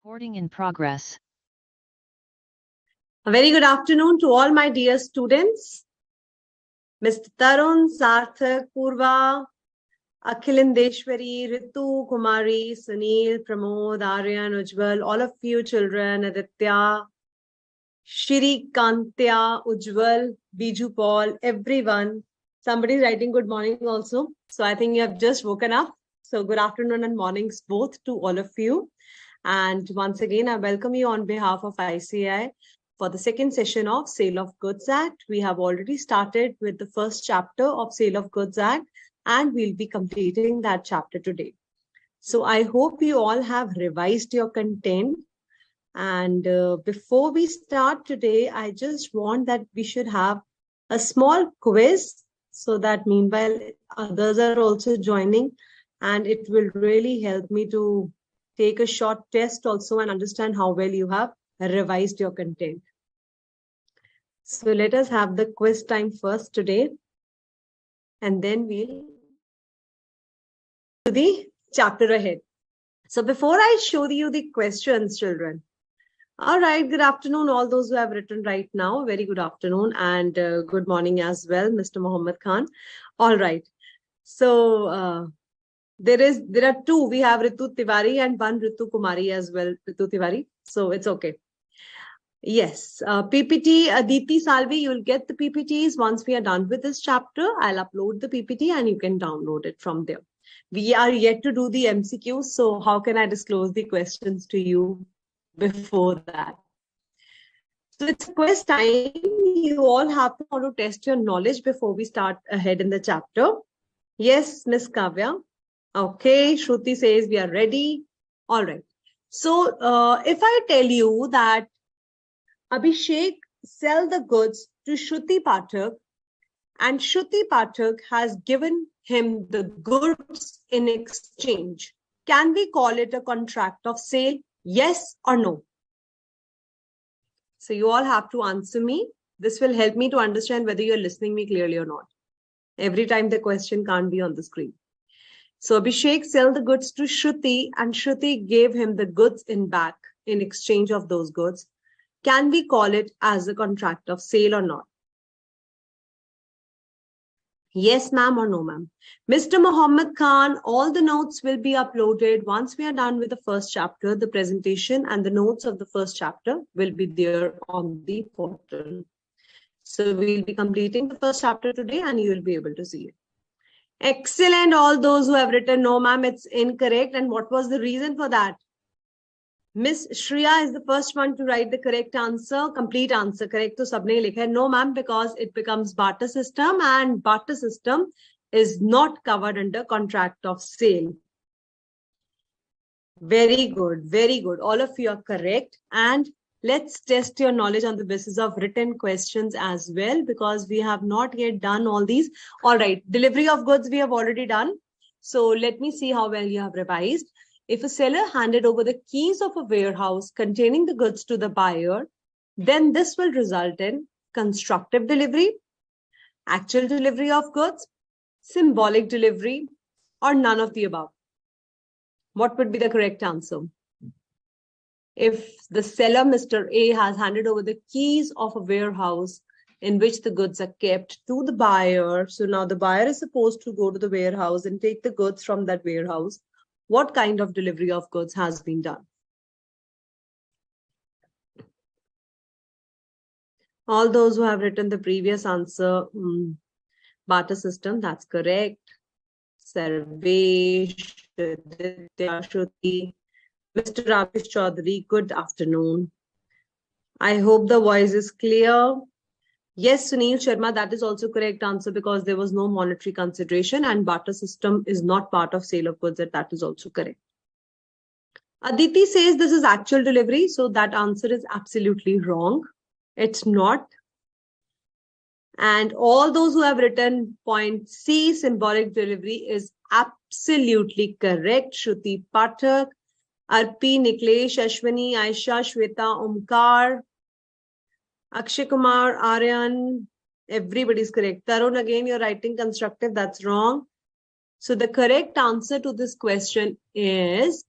Recording in progress. A very good afternoon to all my dear students. Mr. Tarun, Sarthak, Purva, Akhilindeshwari, Ritu, Kumari, Sunil, Pramod, Aryan, Ujjwal, all of you children, Aditya, Shri Kantya, Ujjwal, Biju Paul, everyone. Somebody's writing good morning also. So I think you have just woken up. So good afternoon and mornings both to all of you. And once again, I welcome you on behalf of ICI for the second session of Sale of Goods Act. We have already started with the first chapter of Sale of Goods Act, and we'll be completing that chapter today. So I hope you all have revised your content. And before we start today, I just want that we should have a small quiz so that meanwhile others are also joining, and it will really help me to take a short test also and understand how well you have revised your content. So let us have the quiz time first today, and then we'll do the chapter ahead. So before I show you the questions, children. All right, good afternoon, all those who have written right now. Very good afternoon and good morning as well, Mr. Mohammed Khan. All right. So there are two. We have Ritu Tiwari and one Ritu Kumari as well, Ritu Tiwari. So it's okay. Yes, PPT, Aditi Salvi, you'll get the PPTs once we are done with this chapter. I'll upload the PPT and you can download it from there. We are yet to do the MCQs, so how can I disclose the questions to you before that? So it's quiz time. You all have to test your knowledge before we start ahead in the chapter. Yes, Miss Kavya. Okay, Shruti says we are ready. All right. So if I tell you that Abhishek sell the goods to Shruti Pathak and Shruti Pathak has given him the goods in exchange, can we call it a contract of sale? Yes or no? So you all have to answer me. This will help me to understand whether you're listening me clearly or not. Every time the question can't be on the screen. So Abhishek sell the goods to Shruti and Shruti gave him the goods in back in exchange of those goods. Can we call it as a contract of sale or not? Yes, ma'am, or no, ma'am? Mr. Mohammed Khan, all the notes will be uploaded once we are done with the first chapter. The presentation and the notes of the first chapter will be there on the portal. So we'll be completing the first chapter today and you will be able to see it. Excellent. All those who have written no, ma'am, it's incorrect. And what was the reason for that? Miss Shreya is the first one to write the correct answer, complete answer. Correct to sabne likha. No, ma'am, because it becomes barter system and barter system is not covered under contract of sale. Very good. Very good. All of you are correct. And let's test your knowledge on the basis of written questions as well, because we have not yet done all these. All right. Delivery of goods we have already done. So let me see how well you have revised. If a seller handed over the keys of a warehouse containing the goods to the buyer, then this will result in constructive delivery, actual delivery of goods, symbolic delivery, or none of the above. What would be the correct answer? If the seller, Mr. A, has handed over the keys of a warehouse in which the goods are kept to the buyer, so now the buyer is supposed to go to the warehouse and take the goods from that warehouse, what kind of delivery of goods has been done? All those who have written the previous answer, barter system, that's correct. Sarvesh, Shruti, Mr. Rakesh Chaudhary, good afternoon. I hope the voice is clear. Yes, Sunil Sharma, that is also correct answer because there was no monetary consideration and barter system is not part of sale of goods. That is also correct. Aditi says this is actual delivery. So that answer is absolutely wrong. It's not. And all those who have written point C, symbolic delivery, is absolutely correct. Shruti Pathak, Arpi, Niklesh, Ashwani, Aisha, Shweta, Omkar, Akshay Kumar, Aryan, everybody's correct. Tarun, again, you're writing constructive. That's wrong. So the correct answer to this question is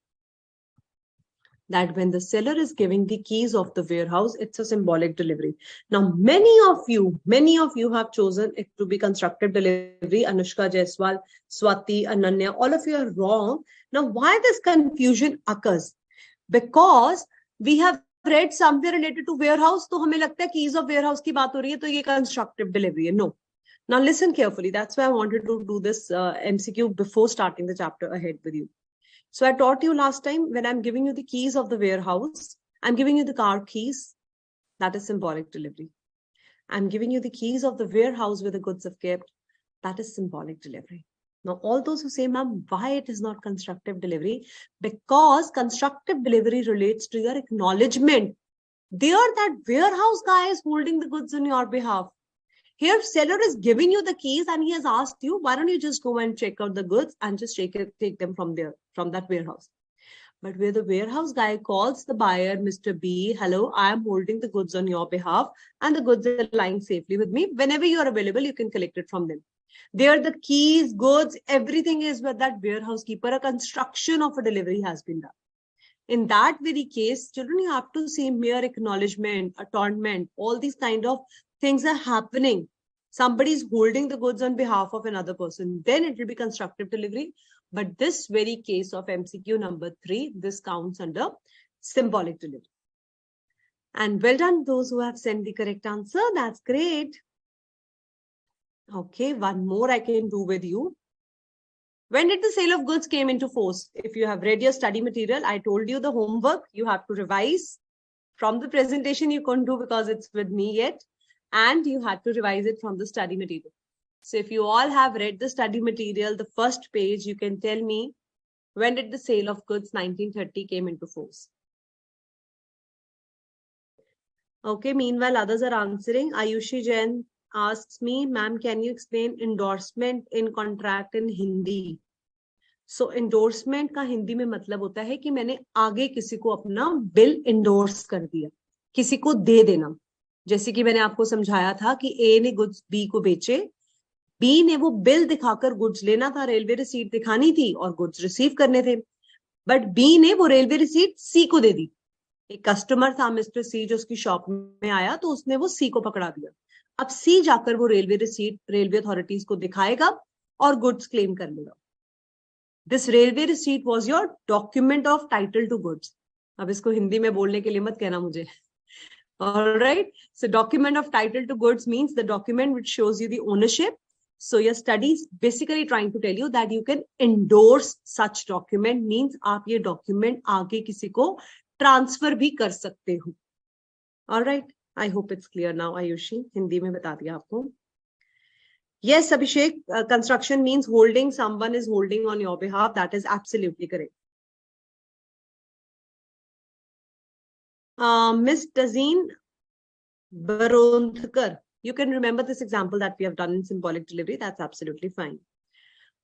that when the seller is giving the keys of the warehouse, it's a symbolic delivery. Now, many of you have chosen it to be constructive delivery. Anushka, Jaiswal, Swati, Ananya, all of you are wrong. Now, why this confusion occurs? Because we have read something related to warehouse, तो हमें लगता है keys of warehouse की बात हो रही है, तो ये constructive delivery है. No. Now listen carefully. That's why I wanted to do this MCQ before starting the chapter ahead with you. So I taught you last time, when I'm giving you the keys of the warehouse, I'm giving you the car keys. That is symbolic delivery. I'm giving you the keys of the warehouse where the goods are kept. That is symbolic delivery. Now, all those who say, ma'am, why it is not constructive delivery? Because constructive delivery relates to your acknowledgement. There, that warehouse guy is holding the goods on your behalf. Here, seller is giving you the keys and he has asked you, why don't you just go and check out the goods and just take them from there, from that warehouse. But where the warehouse guy calls the buyer, Mr. B, hello, I am holding the goods on your behalf and the goods are lying safely with me. Whenever you are available, you can collect it from them. There, the keys, goods, everything is with that warehouse keeper. A construction of a delivery has been done. In that very case, children, you have to say mere acknowledgement, atonement, all these kind of things are happening. Somebody is holding the goods on behalf of another person. Then it will be constructive delivery. But this very case of MCQ number 3, this counts under symbolic delivery. And well done, those who have sent the correct answer. That's great. Okay, one more I can do with you. When did the sale of goods came into force? If you have read your study material, I told you the homework you have to revise. From the presentation you couldn't do because it's with me yet. And you had to revise it from the study material. So if you all have read the study material, the first page, you can tell me, when did the sale of goods 1930 came into force? Okay, meanwhile, others are answering. Ayushi Jain asks me, ma'am, can you explain endorsement in contract in Hindi? So endorsement का हिंदी में मतलब होता है कि मैंने आगे किसी को अपना बिल endorse कर दिया, किसी को दे देना. जैसे कि मैंने आपको समझाया था कि ए ने गुड्स बी को बेचे, बी ने वो बिल दिखाकर गुड्स लेना था, रेलवे रिसीट दिखानी थी और गुड्स रिसीव करने थे, बट बी ने वो रेलवे रिसीट सी को दे दी. एक कस्टमर था मिस्टर सी जो उसकी शॉप में आया, तो उसने वो सी को पकड़ा दिया. अब सी जाकर वो रेलवे रिसीट रेलवे अथॉरिटीज को दिखाएगा और गुड्स क्लेम कर लेगा. This railway receipt was your document of title to goods. अब इसको हिंदी में बोलने के लिए मत कहना मुझे. All right. So document of title to goods means the document which shows you the ownership. So your study is basically trying to tell you that you can endorse such document, means आप ये document आगे किसी को transfer भी कर सकते हो. All right. I hope it's clear now, Ayushi. Hindi में बता दिया आपको. Yes, Abhishek, construction means holding, someone is holding on your behalf. That is absolutely correct. Miss Tazeen Baronthkar, you can remember this example that we have done in symbolic delivery. That's absolutely fine.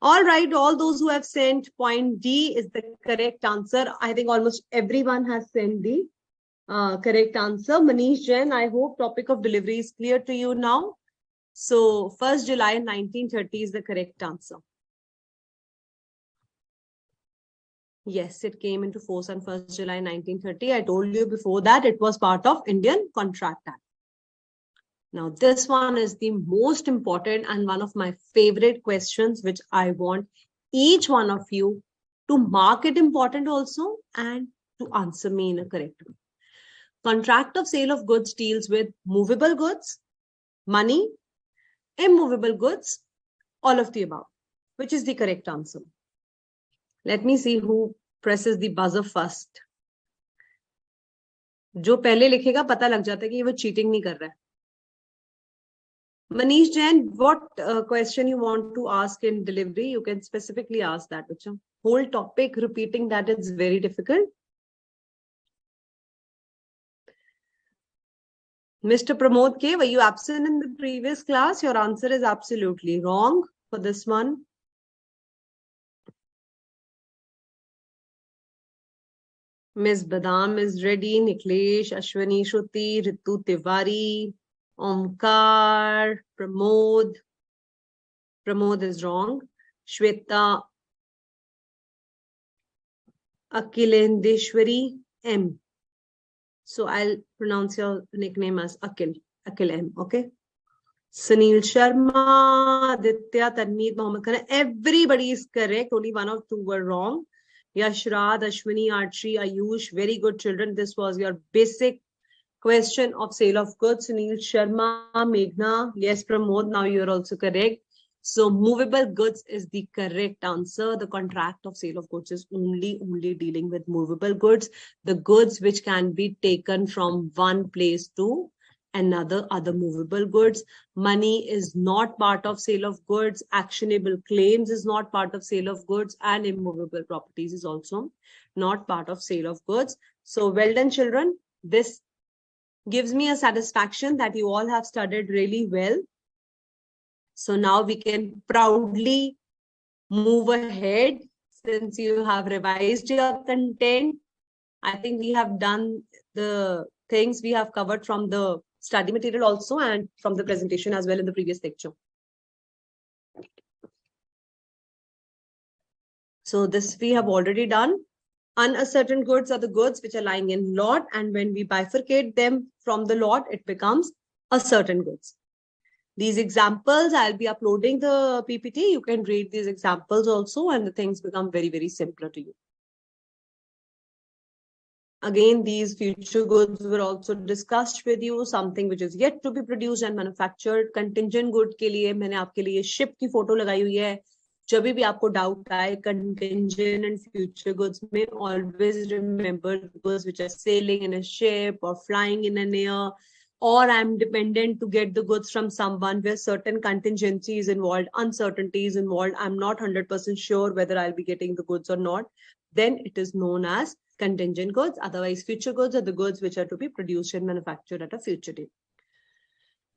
All right, all those who have sent point D is the correct answer. I think almost everyone has sent the correct answer. Manish Jain, I hope topic of delivery is clear to you now. So 1st July 1930 is the correct answer. Yes, it came into force on 1st July 1930. I told you before that it was part of Indian Contract Act. Now, this one is the most important and one of my favorite questions, which I want each one of you to mark it important also and to answer me in a correct way. Contract of sale of goods deals with movable goods, money, immovable goods, all of the above. Which is the correct answer? Let me see who presses the buzzer first. जो पहले लिखेगा पता लग जाता है कि वो cheating नहीं कर रहा है. Manish Jain, what question you want to ask in delivery? You can specifically ask that. Bacha. Whole topic, repeating that is very difficult. Mr. Pramod K, were you absent in the previous class? Your answer is absolutely wrong for this one. Ms. Badam is ready. Niklesh, Ashwani, Shruti, Ritu Tiwari, Omkar, Pramod. Pramod is wrong. Shweta, Akhilendeshwari, M. So I'll pronounce your nickname as Akhil M. Okay. Sunil Sharma, Aditya, Tanmeet, Mohammed Khan. Everybody is correct. Only one or two were wrong. Yashrad, Ashwini, Archie, Ayush, very good children. This was your basic question of sale of goods. Sunil Sharma, Meghna, yes, Pramod, now you're also correct. So movable goods is the correct answer. The contract of sale of goods is only dealing with movable goods, the goods which can be taken from one place to another, other movable goods. Money is not part of sale of goods. Actionable claims is not part of sale of goods, and immovable properties is also not part of sale of goods. So well done, children. This gives me a satisfaction that you all have studied really well. So now we can proudly move ahead since you have revised your content. I think we have done the things we have covered from the study material also and from the presentation as well in the previous lecture. So this we have already done. Uncertain goods are the goods which are lying in lot, and when we bifurcate them from the lot, it becomes certain goods. These examples, I'll be uploading the PPT. You can read these examples also, and the things become very, very simpler to you. Again, these future goods were also discussed with you, something which is yet to be produced and manufactured. Contingent good के लिए मैंने आपके लिए ship की photo लगाई हुई है. जब भी आपको doubt आए contingent and future goods में, always remember goods which are sailing in a ship or flying in an air, or I'm dependent to get the goods from someone where certain contingency is involved, uncertainty is involved, I'm not 100% sure whether I'll be getting the goods or not, then it is known as contingent goods. Otherwise, future goods are the goods which are to be produced and manufactured at a future date.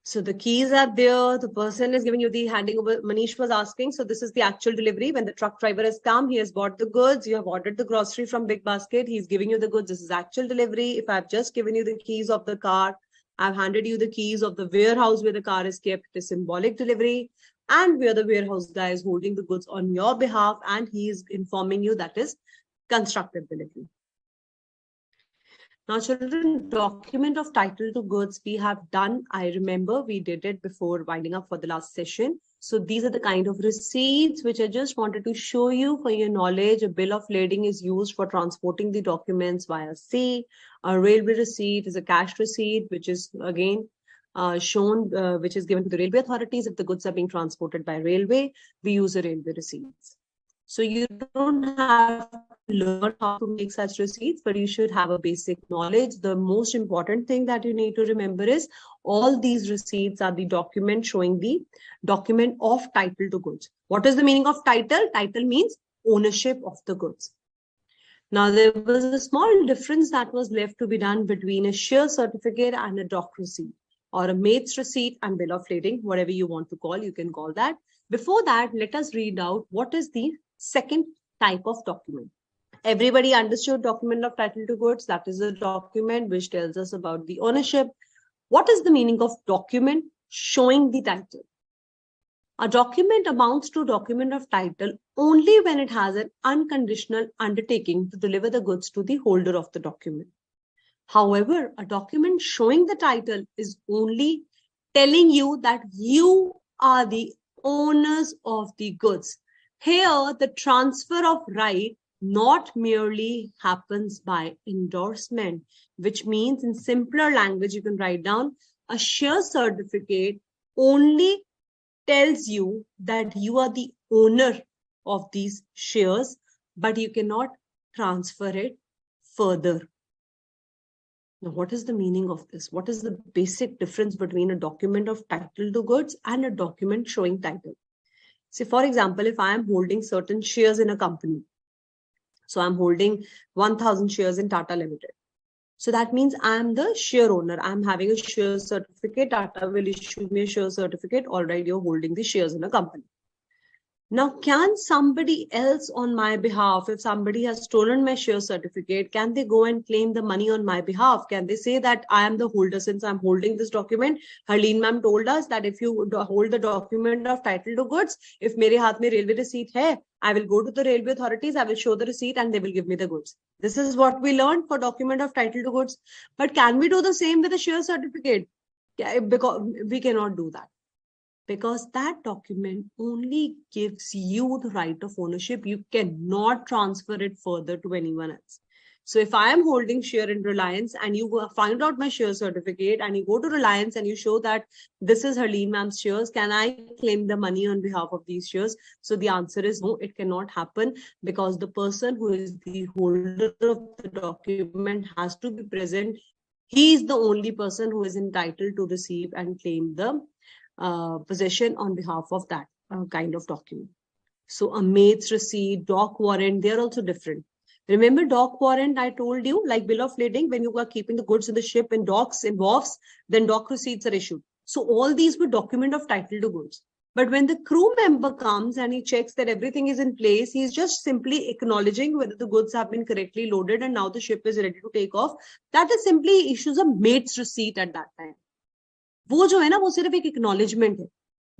So the keys are there. The person is giving you the handing over. Manish was asking. So this is the actual delivery. When the truck driver has come, he has bought the goods. You have ordered the grocery from Big Basket. He's giving you the goods. This is actual delivery. If I've just given you the keys of the car, I've handed you the keys of the warehouse where the car is kept. It is symbolic delivery. And where the warehouse guy is holding the goods on your behalf and he is informing you, that is constructive delivery. Now, children, document of title to goods we have done. I remember we did it before winding up for the last session. So these are the kind of receipts which I just wanted to show you for your knowledge. A bill of lading is used for transporting the documents via sea. A railway receipt is a cash receipt, which is again shown, which is given to the railway authorities. If the goods are being transported by railway, we use a railway receipts. So you don't have to learn how to make such receipts, but you should have a basic knowledge. The most important thing that you need to remember is all these receipts are the document showing the document of title to goods. What is the meaning of title? Title means ownership of the goods. Now, there was a small difference that was left to be done between a share certificate and a doc receipt, or a mate's receipt and bill of lading, whatever you want to call, you can call that. Before that, let us read out what is the second type of document. Everybody understood document of title to goods. That is a document which tells us about the ownership. What is the meaning of document showing the title? A document amounts to document of title only when it has an unconditional undertaking to deliver the goods to the holder of the document. However, a document showing the title is only telling you that you are the owners of the goods. Here, the transfer of right not merely happens by endorsement, which means in simpler language, you can write down a share certificate only tells you that you are the owner of these shares, but you cannot transfer it further. Now, what is the meaning of this? What is the basic difference between a document of title to goods and a document showing title? Say, for example, if I am holding certain shares in a company, so I'm holding 1,000 shares in Tata Limited. So that means I'm the share owner. I'm having a share certificate. Tata will issue me a share certificate. All right, you're holding the shares in a company. Now, can somebody else on my behalf, if somebody has stolen my share certificate, can they go and claim the money on my behalf? Can they say that I am the holder since I'm holding this document? Harleen ma'am told us that if you hold the document of title to goods, if mere haath mein railway receipt hai, I will go to the railway authorities, I will show the receipt and they will give me the goods. This is what we learned for document of title to goods. But can we do the same with a share certificate? Because we cannot do that. Because that document only gives you the right of ownership. You cannot transfer it further to anyone else. So if I am holding share in Reliance and you find out my share certificate and you go to Reliance and you show that this is Harleen ma'am's shares, can I claim the money on behalf of these shares? So the answer is no, it cannot happen, because the person who is the holder of the document has to be present. He is the only person who is entitled to receive and claim the possession on behalf of that kind of document. So a mate's receipt, dock warrant, they are also different. Remember dock warrant, I told you, like bill of lading, when you are keeping the goods in the ship and docks in wharfs, then dock receipts are issued. So all these were document of title to goods. But when the crew member comes and he checks that everything is in place, he's just simply acknowledging whether the goods have been correctly loaded and now the ship is ready to take off. That is simply issues a mate's receipt at that time. वो जो है ना, वो सिर्फ एक acknowledgement है,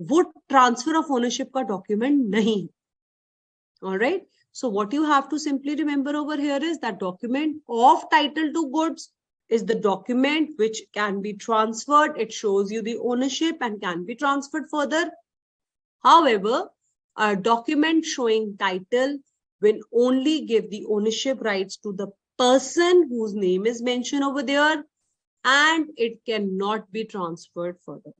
वो transfer of ownership का डॉक्यूमेंट नहीं है. Alright, so what you have to simply remember over here is that document of title to goods is the document which can be transferred. It shows you the ownership and can be transferred further. However, a document showing title will only give the ownership rights to the person whose name is mentioned over there, and it cannot be transferred further.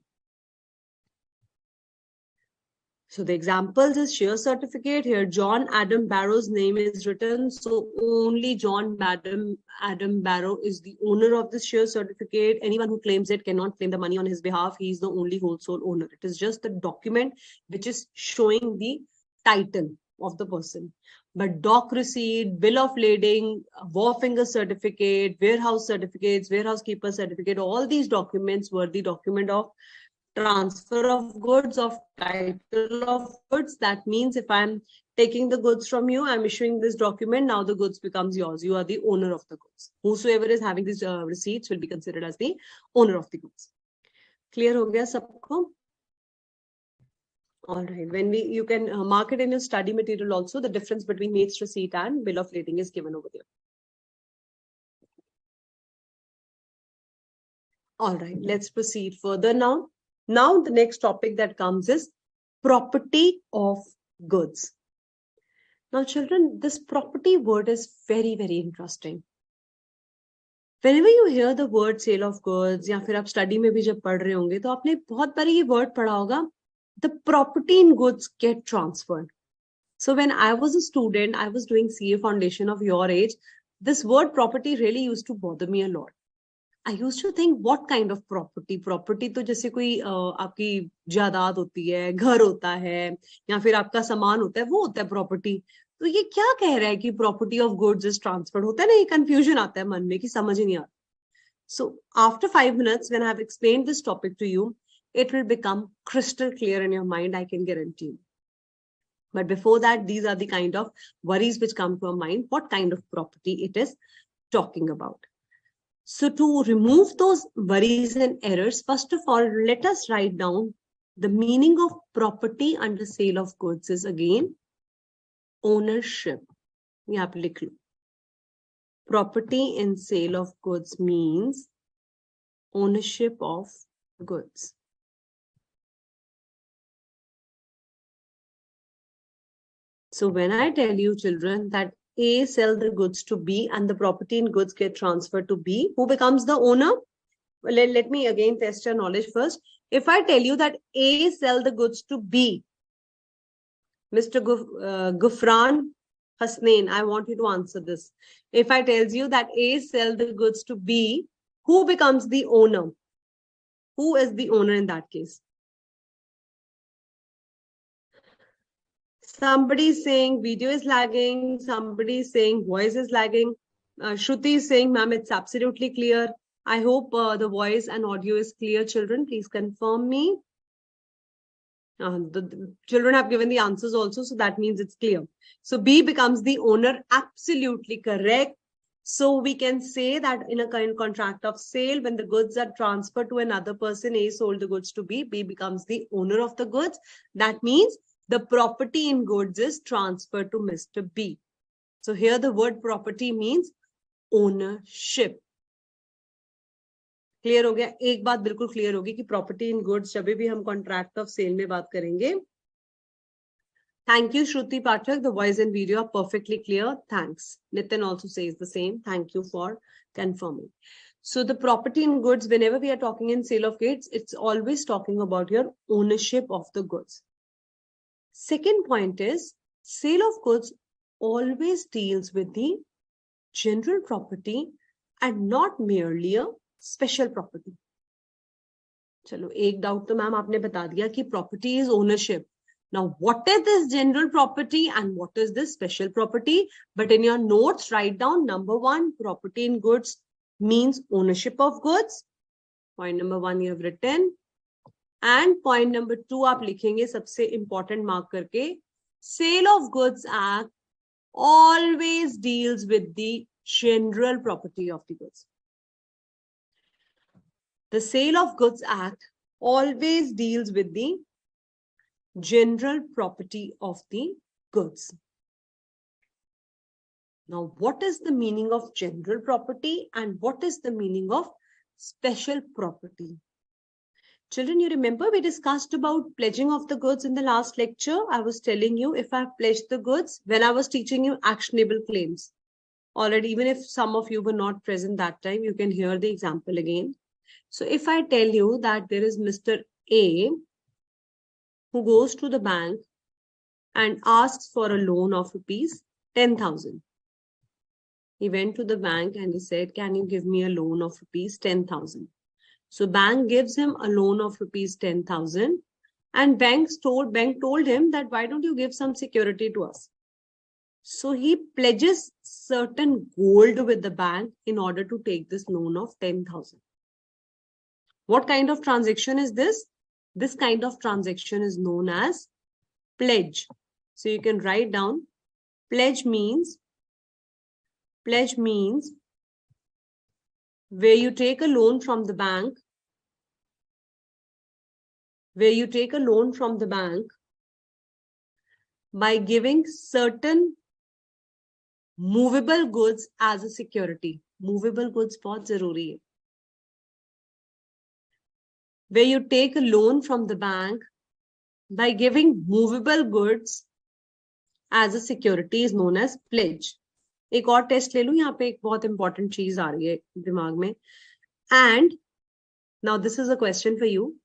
So the examples is share certificate. Here John Adam Barrow's name is written, so only John Adam Barrow is the owner of this share certificate. Anyone who claims it cannot claim the money on his behalf. He is the only whole sole owner. It is just the document which is showing the title of the person. But dock receipt, bill of lading, wharfinger certificate, warehouse certificates, warehouse keeper certificate, all these documents were the document of transfer of goods, of title of goods. That means if I'm taking the goods from you, I'm issuing this document, now the goods becomes yours. You are the owner of the goods. Whosoever is having these receipts will be considered as the owner of the goods. Clear ho gaya sabko? All right. When you can mark it in your study material also, the difference between mate's receipt and bill of lading is given over there. All right. Let's proceed further now. Now the next topic that comes is property of goods. Now children, this property word is very, very interesting. Whenever you hear the word sale of goods, या फिर आप study में भी जब पढ़ रहे होंगे तो आपने बहुत बार ये word पढ़ा होगा, the property in goods get transferred. So when I was a student, I was doing CA foundation of your age, this word property really used to bother me a lot. I used to think what kind of property? Property तो जैसे कोई आपकी जायदाद होती है, घर होता है, या फिर आपका सामान होता है, वो होता है property. तो ये क्या कह रहा है कि property of goods is transferred? होता है ना, ये confusion आता है मन में कि समझ ही नहीं आता. So after 5 minutes, when I have explained this topic to you, it will become crystal clear in your mind, I can guarantee you. But before that, these are the kind of worries which come to our mind, what kind of property it is talking about. So to remove those worries and errors, first of all, let us write down the meaning of property under sale of goods is again ownership. Yahan pe likh lo. Property in sale of goods means ownership of goods. So when I tell you children that A sell the goods to B and the property in goods get transferred to B, who becomes the owner? Well, let me again test your knowledge first. If I tell you that A sell the goods to B, Mr. Gufran Hasnain, I want you to answer this. If I tells you that A sell the goods to B, who becomes the owner? Who is the owner in that case? Somebody is saying video is lagging. Somebody is saying voice is lagging. Shruti is saying, ma'am, it's absolutely clear. I hope the voice and audio is clear, children. Please confirm me. The children have given the answers also, so that means it's clear. So B becomes the owner. Absolutely correct. So we can say that in a kind contract of sale, when the goods are transferred to another person, A sold the goods to B, B becomes the owner of the goods. That means the property in goods is transferred to Mr. B. So here the word property means ownership. Clear हो गया? एक बात बिल्कुल clear होगी कि property in goods जब भी हम कॉन्ट्रैक्ट ऑफ सेल में बात करेंगे. Thank you, Shruti Pathak. The voice and video are perfectly clear. Thanks. Nitin also says the same. Thank you for confirming. So the property in goods, whenever we are talking in sale of goods, it's always talking about your ownership of the goods. Second point is, sale of goods always deals with the general property and not merely a special property. चलो एक doubt तो ma'am आपने बता दिया कि property is ownership. Now, what is this general property and what is this special property? But in your notes, write down number 1, property in goods means ownership of goods. Point number 1 you have written. And point number 2 आप लिखेंगे सबसे important mark करके. Sale of Goods Act always deals with the general property of the goods. The Sale of Goods Act always deals with the general property of the goods. Now, what is the meaning of general property and what is the meaning of special property? Children, you remember we discussed about pledging of the goods in the last lecture. I was telling you if I pledged the goods when I was teaching you actionable claims. Already, even if some of you were not present that time, you can hear the example again. So if I tell you that there is Mr. A who goes to the bank and asks for a loan of rupees 10,000. He went to the bank and he said, can you give me a loan of rupees 10,000? So bank gives him a loan of rupees 10,000 and bank told him that why don't you give some security to us? So he pledges certain gold with the bank in order to take this loan of 10,000. What kind of transaction is this? This kind of transaction is known as pledge. So you can write down pledge means where you take a loan from the bank, by giving certain movable goods as a security. Movable goods बहुत जरूरी है. Where you take a loan from the bank by giving movable goods as a security is known as pledge. एक और test ले लूं, यहाँ पे एक बहुत इंपॉर्टेंट चीज आ रही है दिमाग में. And now this is a question for you.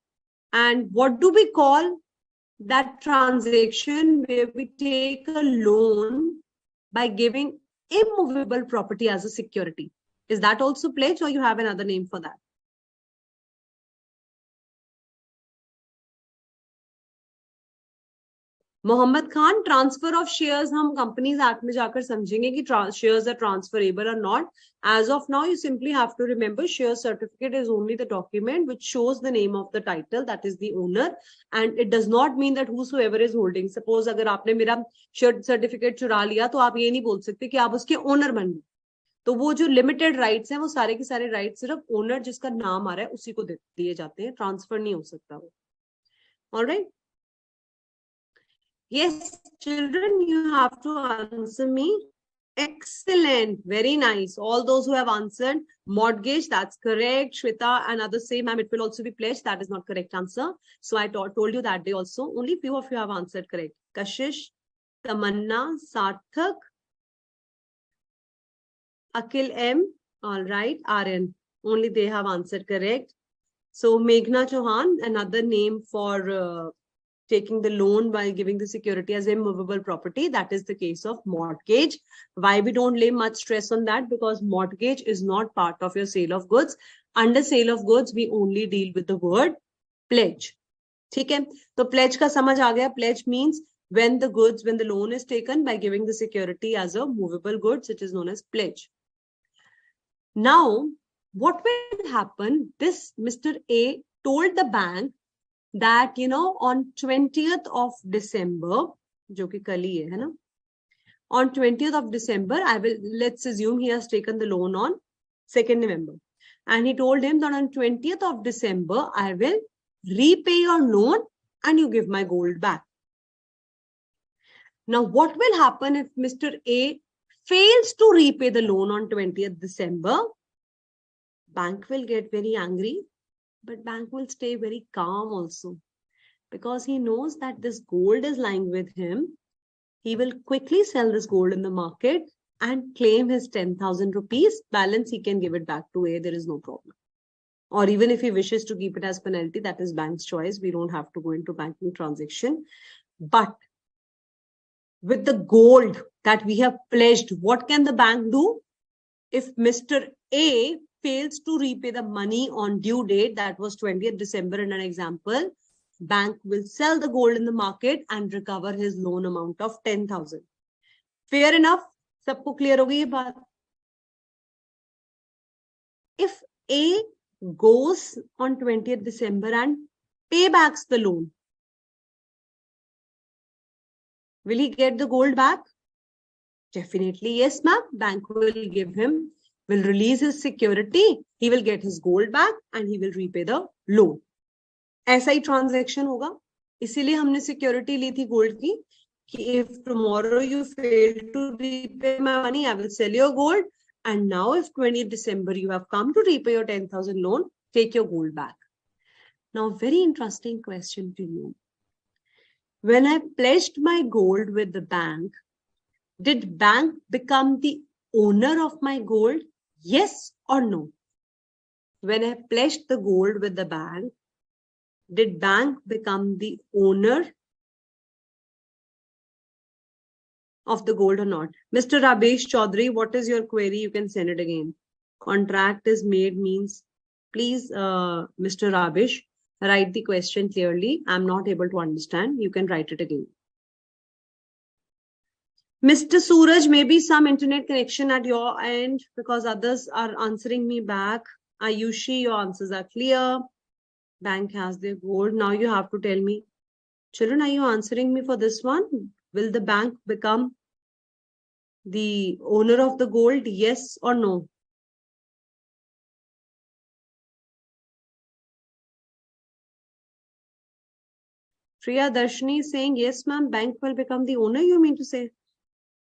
And what do we call that transaction where we take a loan by giving immovable property as a security? Is that also pledge or you have another name for that? Mohammed Khan, transfer of shares हम companies act में जाकर समझेंगे कि shares are transferable और not. As of now you simply have to remember share certificate is only the document which shows the name of the title, that is the owner, and it does not mean that whosoever is holding. Suppose अगर आपने मेरा share certificate चुरा लिया तो आप ये नहीं बोल सकते कि आप उसके ओनर बन गए. तो वो जो लिमिटेड राइट्स हैं वो सारे के सारे राइट्स सिर्फ ओनर जिसका नाम आ रहा है उसी को दिए जाते हैं, ट्रांसफर नहीं हो सकता वो. Alright. Yes, children, you have to answer me. Excellent. Very nice. All those who have answered mortgage, that's correct. Shweta and others say, ma'am, it will also be pledged. That is not correct answer. So I told you that day also. Only few of you have answered correct. Kashish, Tamanna, Sarthak, Akil M. All right. Aryan. Only they have answered correct. So Meghna Chauhan, another name for taking the loan while giving the security as immovable property. That is the case of mortgage. Why we don't lay much stress on that? Because mortgage is not part of your sale of goods. Under sale of goods, we only deal with the word pledge. ठीक है? तो pledge का समझ आ गया. Pledge means when the loan is taken by giving the security as a movable goods, it is known as pledge. Now, what will happen? This Mr. A told the bank that, on 20th of December, जो कि कल ही है ना? On 20th of December, let's assume he has taken the loan on 2nd November. And he told him that on 20th of December, I will repay your loan and you give my gold back. Now, what will happen if Mr. A fails to repay the loan on 20th December? Bank will get very angry, but bank will stay very calm also, because he knows that this gold is lying with him. He will quickly sell this gold in the market and claim his 10,000 rupees. Balance, he can give it back to A. There is no problem. Or even if he wishes to keep it as penalty, that is bank's choice. We don't have to go into banking transaction. But with the gold that we have pledged, what can the bank do? If Mr. A fails to repay the money on due date, that was 20th December in an example, bank will sell the gold in the market and recover his loan amount of 10,000. Fair enough? Sabko clear ho gayi ye baat? If A goes on 20th December and paybacks the loan, will he get the gold back? Definitely yes, ma'am. Bank will release his security, he will get his gold back and he will repay the loan. ऐसा ही transaction होगा. इसीलिए हमने security ली थी gold की कि if tomorrow you fail to repay my money, I will sell your gold. And now if 20th December you have come to repay your 10,000 loan, take your gold back. Now, very interesting question to you. When I pledged my gold with the bank, did bank become the owner of my gold? Yes or no? When I pledged the gold with the bank, did bank become the owner of the gold or not? Mr. Rabesh Chaudhary, what is your query? You can send it again. Contract is made means, please, Mr. Rabesh, write the question clearly. I'm not able to understand. You can write it again. Mr. Suraj, maybe some internet connection at your end because others are answering me back. Ayushi, your answers are clear. Bank has their gold. Now you have to tell me. Children, are you answering me for this one? Will the bank become the owner of the gold? Yes or no? Priya Darshini is saying, yes, ma'am, bank will become the owner, you mean to say?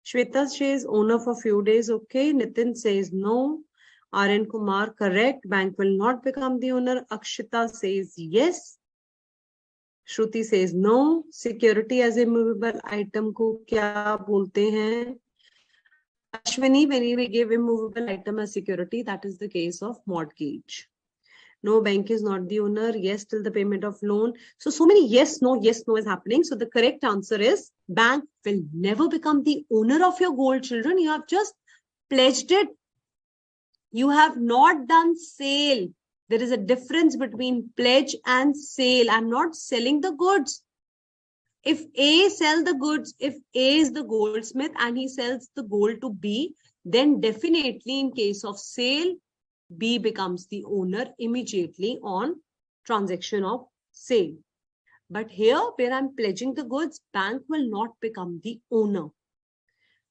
Shweta says owner for few days. Okay. Nitin says no. RN Kumar, correct. Bank will not become the owner. Akshita says yes. Shruti says no. Security as a movable item ko kya bolte hain? Ashwini, when we give immovable item as security, that is the case of mortgage. No, bank is not the owner. Yes, till the payment of loan. So many yes, no is happening. So the correct answer is bank will never become the owner of your gold, children. You have just pledged it. You have not done sale. There is a difference between pledge and sale. I'm not selling the goods. If A sells the goods, if A is the goldsmith and he sells the gold to B, then definitely in case of sale, B becomes the owner immediately on transaction of sale. But here, where I'm pledging the goods, bank will not become the owner.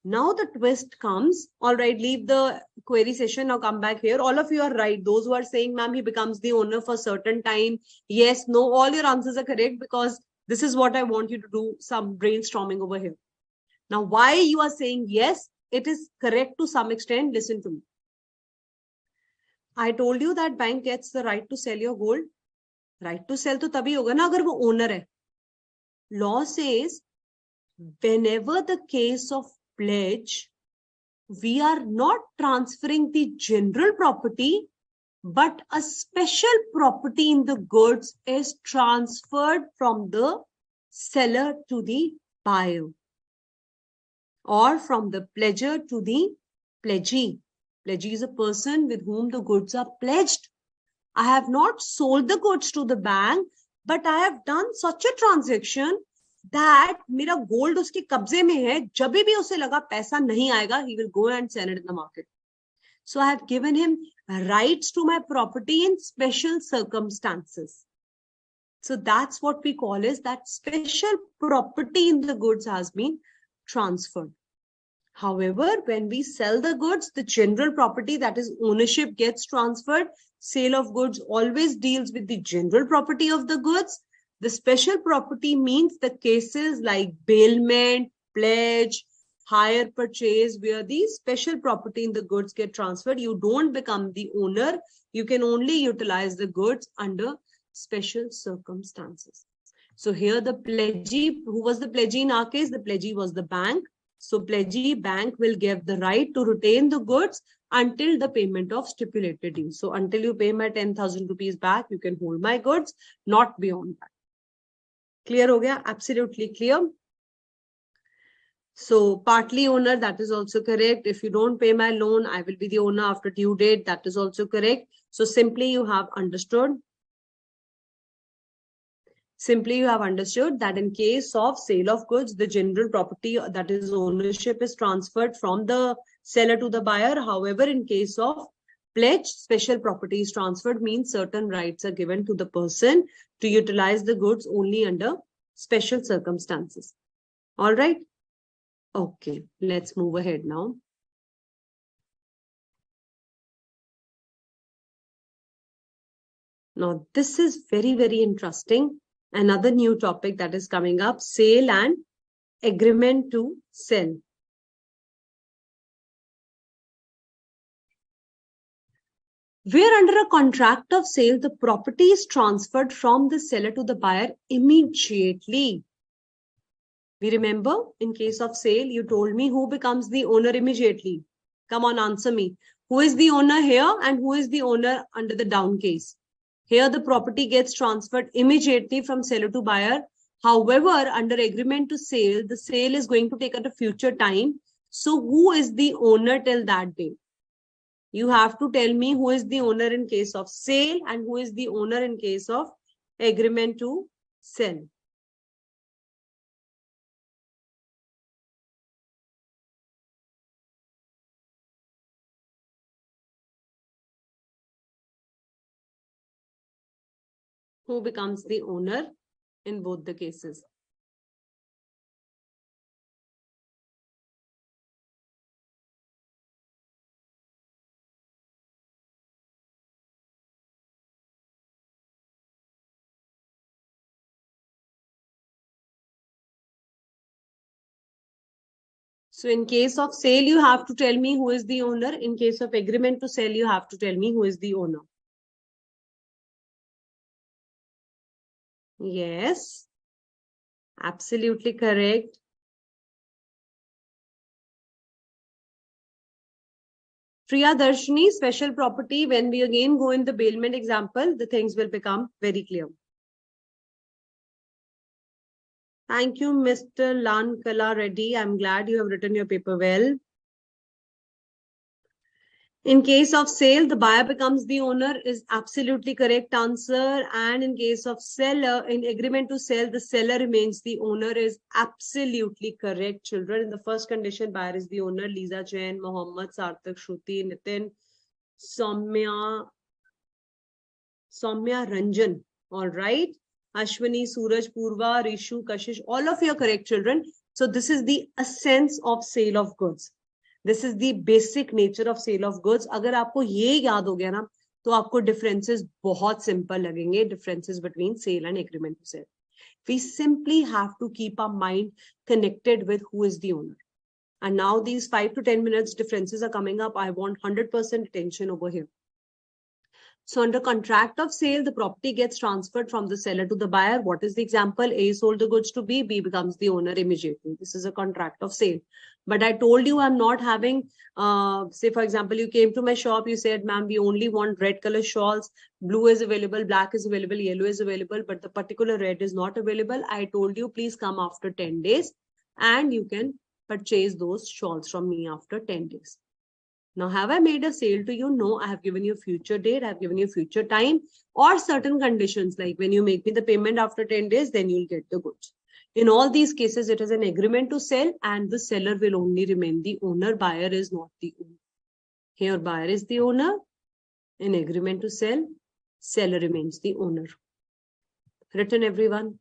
Now the twist comes. All right, leave the query session. Now come back here. All of you are right. Those who are saying, ma'am, he becomes the owner for certain time. Yes, no, all your answers are correct because this is what I want you to do, some brainstorming over here. Now, why you are saying yes, it is correct to some extent. Listen to me. I told you that bank gets the right to sell your gold. Right to sell to तभी होगा ना अगर वो owner है. Law says whenever the case of pledge, we are not transferring the general property, but a special property in the goods is transferred from the seller to the buyer or from the pledger to the pledgee. Pledgee is a person with whom the goods are pledged. I have not sold the goods to the bank, but I have done such a transaction that मेरा gold उसके कब्जे में है. जब भी उसे लगा पैसा नहीं आएगा, he will go and sell it in the market. So I have given him rights to my property in special circumstances. So that's what we call is that special property in the goods has been transferred. However, when we sell the goods, the general property, that is ownership, gets transferred. Sale of goods always deals with the general property of the goods. The special property means the cases like bailment, pledge, hire purchase, where the special property in the goods get transferred. You don't become the owner. You can only utilize the goods under special circumstances. So here the pledgee, who was the pledgee in our case? The pledgee was the bank. So pledgee bank will give the right to retain the goods until the payment of stipulated due. So until you pay my 10,000 rupees back, you can hold my goods, not beyond that. Clear ho gaya? Absolutely clear. So partly owner, that is also correct. If you don't pay my loan, I will be the owner after due date. That is also correct. So simply you have understood. Simply, you have understood that in case of sale of goods, the general property, that is ownership, is transferred from the seller to the buyer. However, in case of pledge, special property is transferred, means certain rights are given to the person to utilize the goods only under special circumstances. All right. Okay, let's move ahead now. Now, this is very, very interesting. Another new topic that is coming up, sale and agreement to sell. Where under a contract of sale, the property is transferred from the seller to the buyer immediately. We remember in case of sale, you told me who becomes the owner immediately. Come on, answer me. Who is the owner here and who is the owner under the down case? Here, the property gets transferred immediately from seller to buyer. However, under agreement to sale, the sale is going to take at a future time. So who is the owner till that day? You have to tell me who is the owner in case of sale and who is the owner in case of agreement to sell. Who becomes the owner in both the cases? So in case of sale, you have to tell me who is the owner. In case of agreement to sell, you have to tell me who is the owner. Yes, absolutely correct. Priya Darshini, special property, when we again go in the bailment example, the things will become very clear. Thank you, Mr. Lankala Reddy. I'm glad you have written your paper well. In case of sale, the buyer becomes the owner is absolutely correct answer. And in case of seller, in agreement to sell, the seller remains the owner is absolutely correct, children. In the first condition, buyer is the owner. Lisa Jain, Mohammed, Sarthak, Shruti, Nitin, Soumya Ranjan. All right. Ashwini, Suraj, Purva, Rishu, Kashish, all of you are correct, children. So this is the essence of sale of goods. This is the basic nature of sale of goods. अगर आपको ये याद हो गया ना, तो आपको differences बहुत simple लगेंगे. Differences between sale and agreement to sell. We simply have to keep our mind connected with who is the owner. And now these 5 to 10 minutes differences are coming up. I want 100% attention over here. So under contract of sale, the property gets transferred from the seller to the buyer. What is the example? A sold the goods to B, B becomes the owner immediately. This is a contract of sale. But I told you I'm not having, say for example, you came to my shop, you said, ma'am, we only want red color shawls, blue is available, black is available, yellow is available, but the particular red is not available. I told you, please come after 10 days and you can purchase those shawls from me after 10 days. Now, have I made a sale to you? No, I have given you future date, I have given you future time or certain conditions like when you make me the payment after 10 days, then you'll get the goods. In all these cases, it is an agreement to sell and the seller will only remain the owner. Buyer is not the owner. Here, buyer is the owner. In agreement to sell, seller remains the owner. Written, everyone?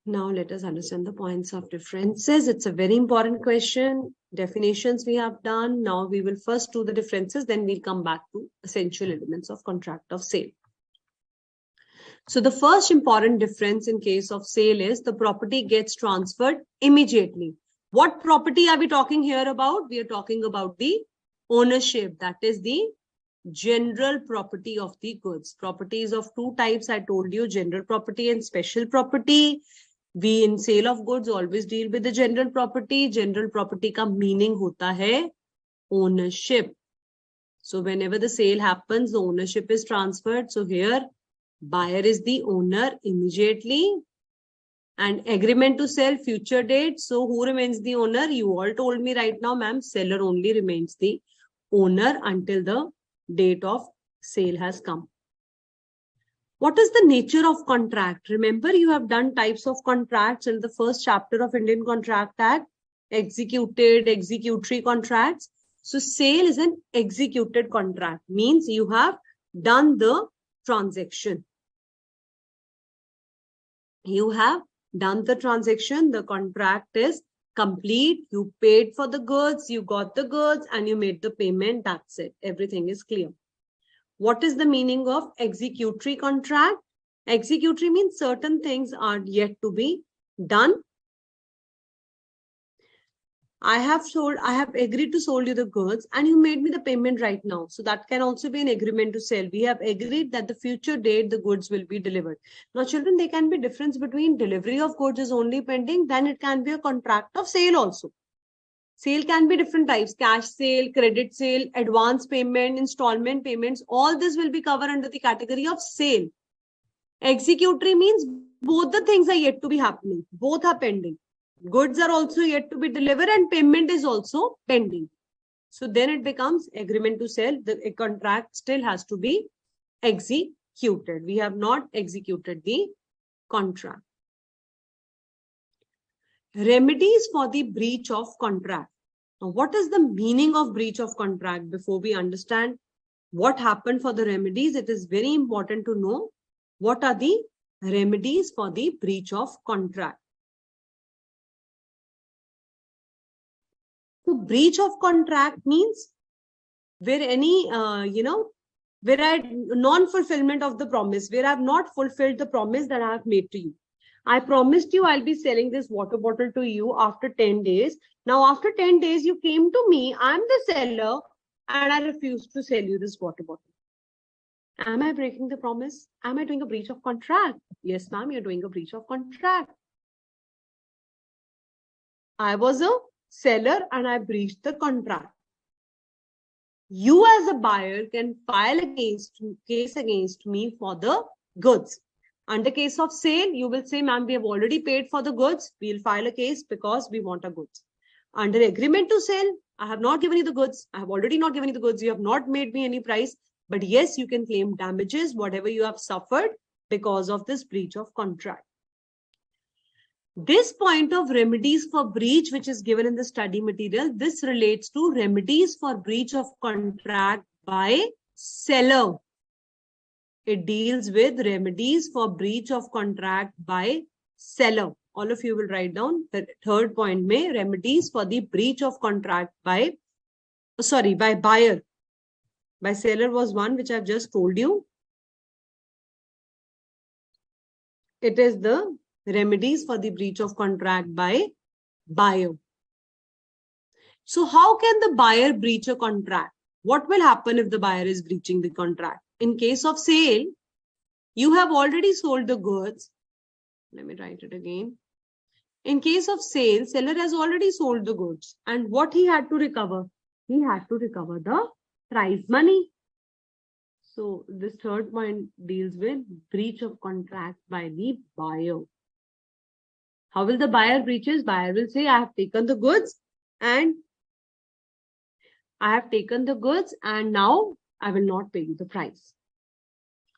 Now let us understand the points of differences. It's a very important question. Definitions we have done. Now we will first do the differences, then we'll come back to essential elements of contract of sale. So the first important difference in case of sale is the property gets transferred immediately. What property are we talking here about? We are talking about the ownership, that is the general property of the goods. Property is of two types, I told you, general property and special property. We in sale of goods always deal with the general property. General property ka meaning hota hai ownership. So whenever the sale happens, the ownership is transferred. So here buyer is the owner immediately. And agreement to sell, future date. So who remains the owner? You all told me right now, ma'am, seller only remains the owner until the date of sale has come. What is the nature of contract? Remember, you have done types of contracts in the first chapter of Indian Contract Act, executed, executory contracts. So sale is an executed contract, means you have done the transaction. You have done the transaction, the contract is complete, you paid for the goods, you got the goods and you made the payment, that's it. Everything is clear. What is the meaning of executory contract? Executory means certain things are yet to be done. I have agreed to sold you the goods and you made me the payment right now. So that can also be an agreement to sell. We have agreed that the future date the goods will be delivered. Now children, there can be difference between delivery of goods is only pending, then it can be a contract of sale also. Sale can be different types, cash sale, credit sale, advance payment, installment payments. All this will be covered under the category of sale. Executory means both the things are yet to be happening. Both are pending. Goods are also yet to be delivered and payment is also pending. So then it becomes agreement to sell. The contract still has to be executed. We have not executed the contract. Remedies for the breach of contract. Now, what is the meaning of breach of contract? Before we understand what happened for the remedies, it is very important to know what are the remedies for the breach of contract. So breach of contract means where any, where I non-fulfillment of the promise, where I have not fulfilled the promise that I have made to you. I promised you I'll be selling this water bottle to you after 10 days. Now, after 10 days, you came to me, I'm the seller, and I refused to sell you this water bottle. Am I breaking the promise? Am I doing a breach of contract? Yes, ma'am, you're doing a breach of contract. I was a seller and I breached the contract. You as a buyer can file a case against me for the goods. Under case of sale, you will say, ma'am, we have already paid for the goods. We'll file a case because we want our goods. Under agreement to sell, I have not given you the goods. I have already not given you the goods. You have not made me any price. But yes, you can claim damages, whatever you have suffered because of this breach of contract. This point of remedies for breach, which is given in the study material, this relates to remedies for breach of contract by seller. It deals with remedies for breach of contract by seller. All of you will write down the third point, mein remedies for the breach of contract by buyer. By seller was one which I've just told you. It is the remedies for the breach of contract by buyer. So how can the buyer breach a contract? What will happen if the buyer is breaching the contract? In case of sale, you have already sold the goods. Let me write it again. In case of sale, seller has already sold the goods. And what he had to recover? He had to recover the prize money. So this third point deals with breach of contract by the buyer. How will the buyer breaches? Buyer will say, I have taken the goods and now I will not pay you the price.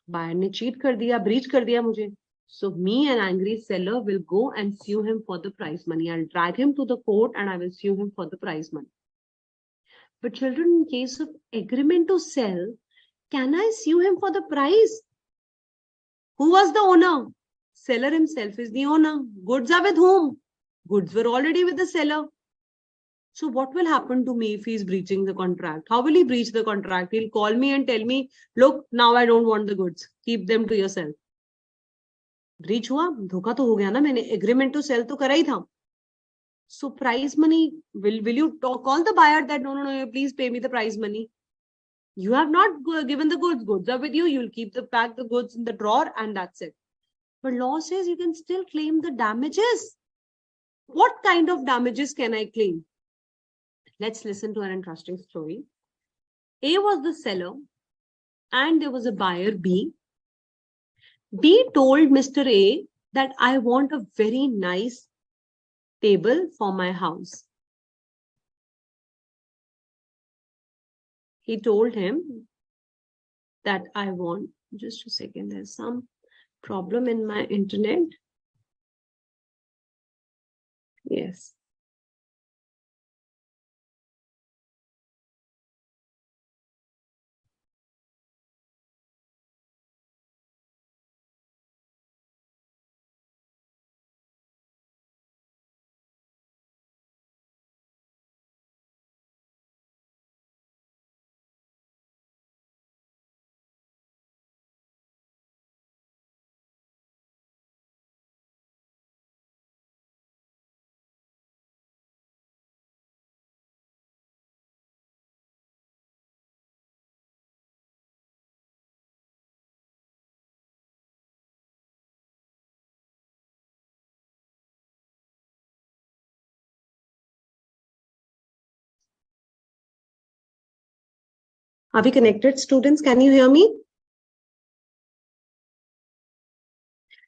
Buyer ne cheat kar diya, breach kar diya mujhe. So me, an angry seller, will go and sue him for the prize money. I'll drag him to the court and I will sue him for the prize money. But children, in case of agreement to sell, can I sue him for the price? Who was the owner? Seller himself is the owner. Goods are with whom? Goods were already with the seller. So what will happen to me if he's breaching the contract? How will he breach the contract? He'll call me and tell me, look, now I don't want the goods. Keep them to yourself. Breach हुआ, धोखा तो हो गया ना, मैंने agreement to sell तो करा ही था. So price money, will you call the buyer that no, please pay me the price money? You have not given the goods. Goods are with you. You'll keep pack the goods in the drawer and that's it. But law says you can still claim the damages. What kind of damages can I claim? Let's listen to an interesting story. A was the seller and there was a buyer, B. B told Mr. A that I want a very nice table for my house. He told him that I want, just a second, there's some problem in my internet. Yes. Are we connected, students? Can you hear me?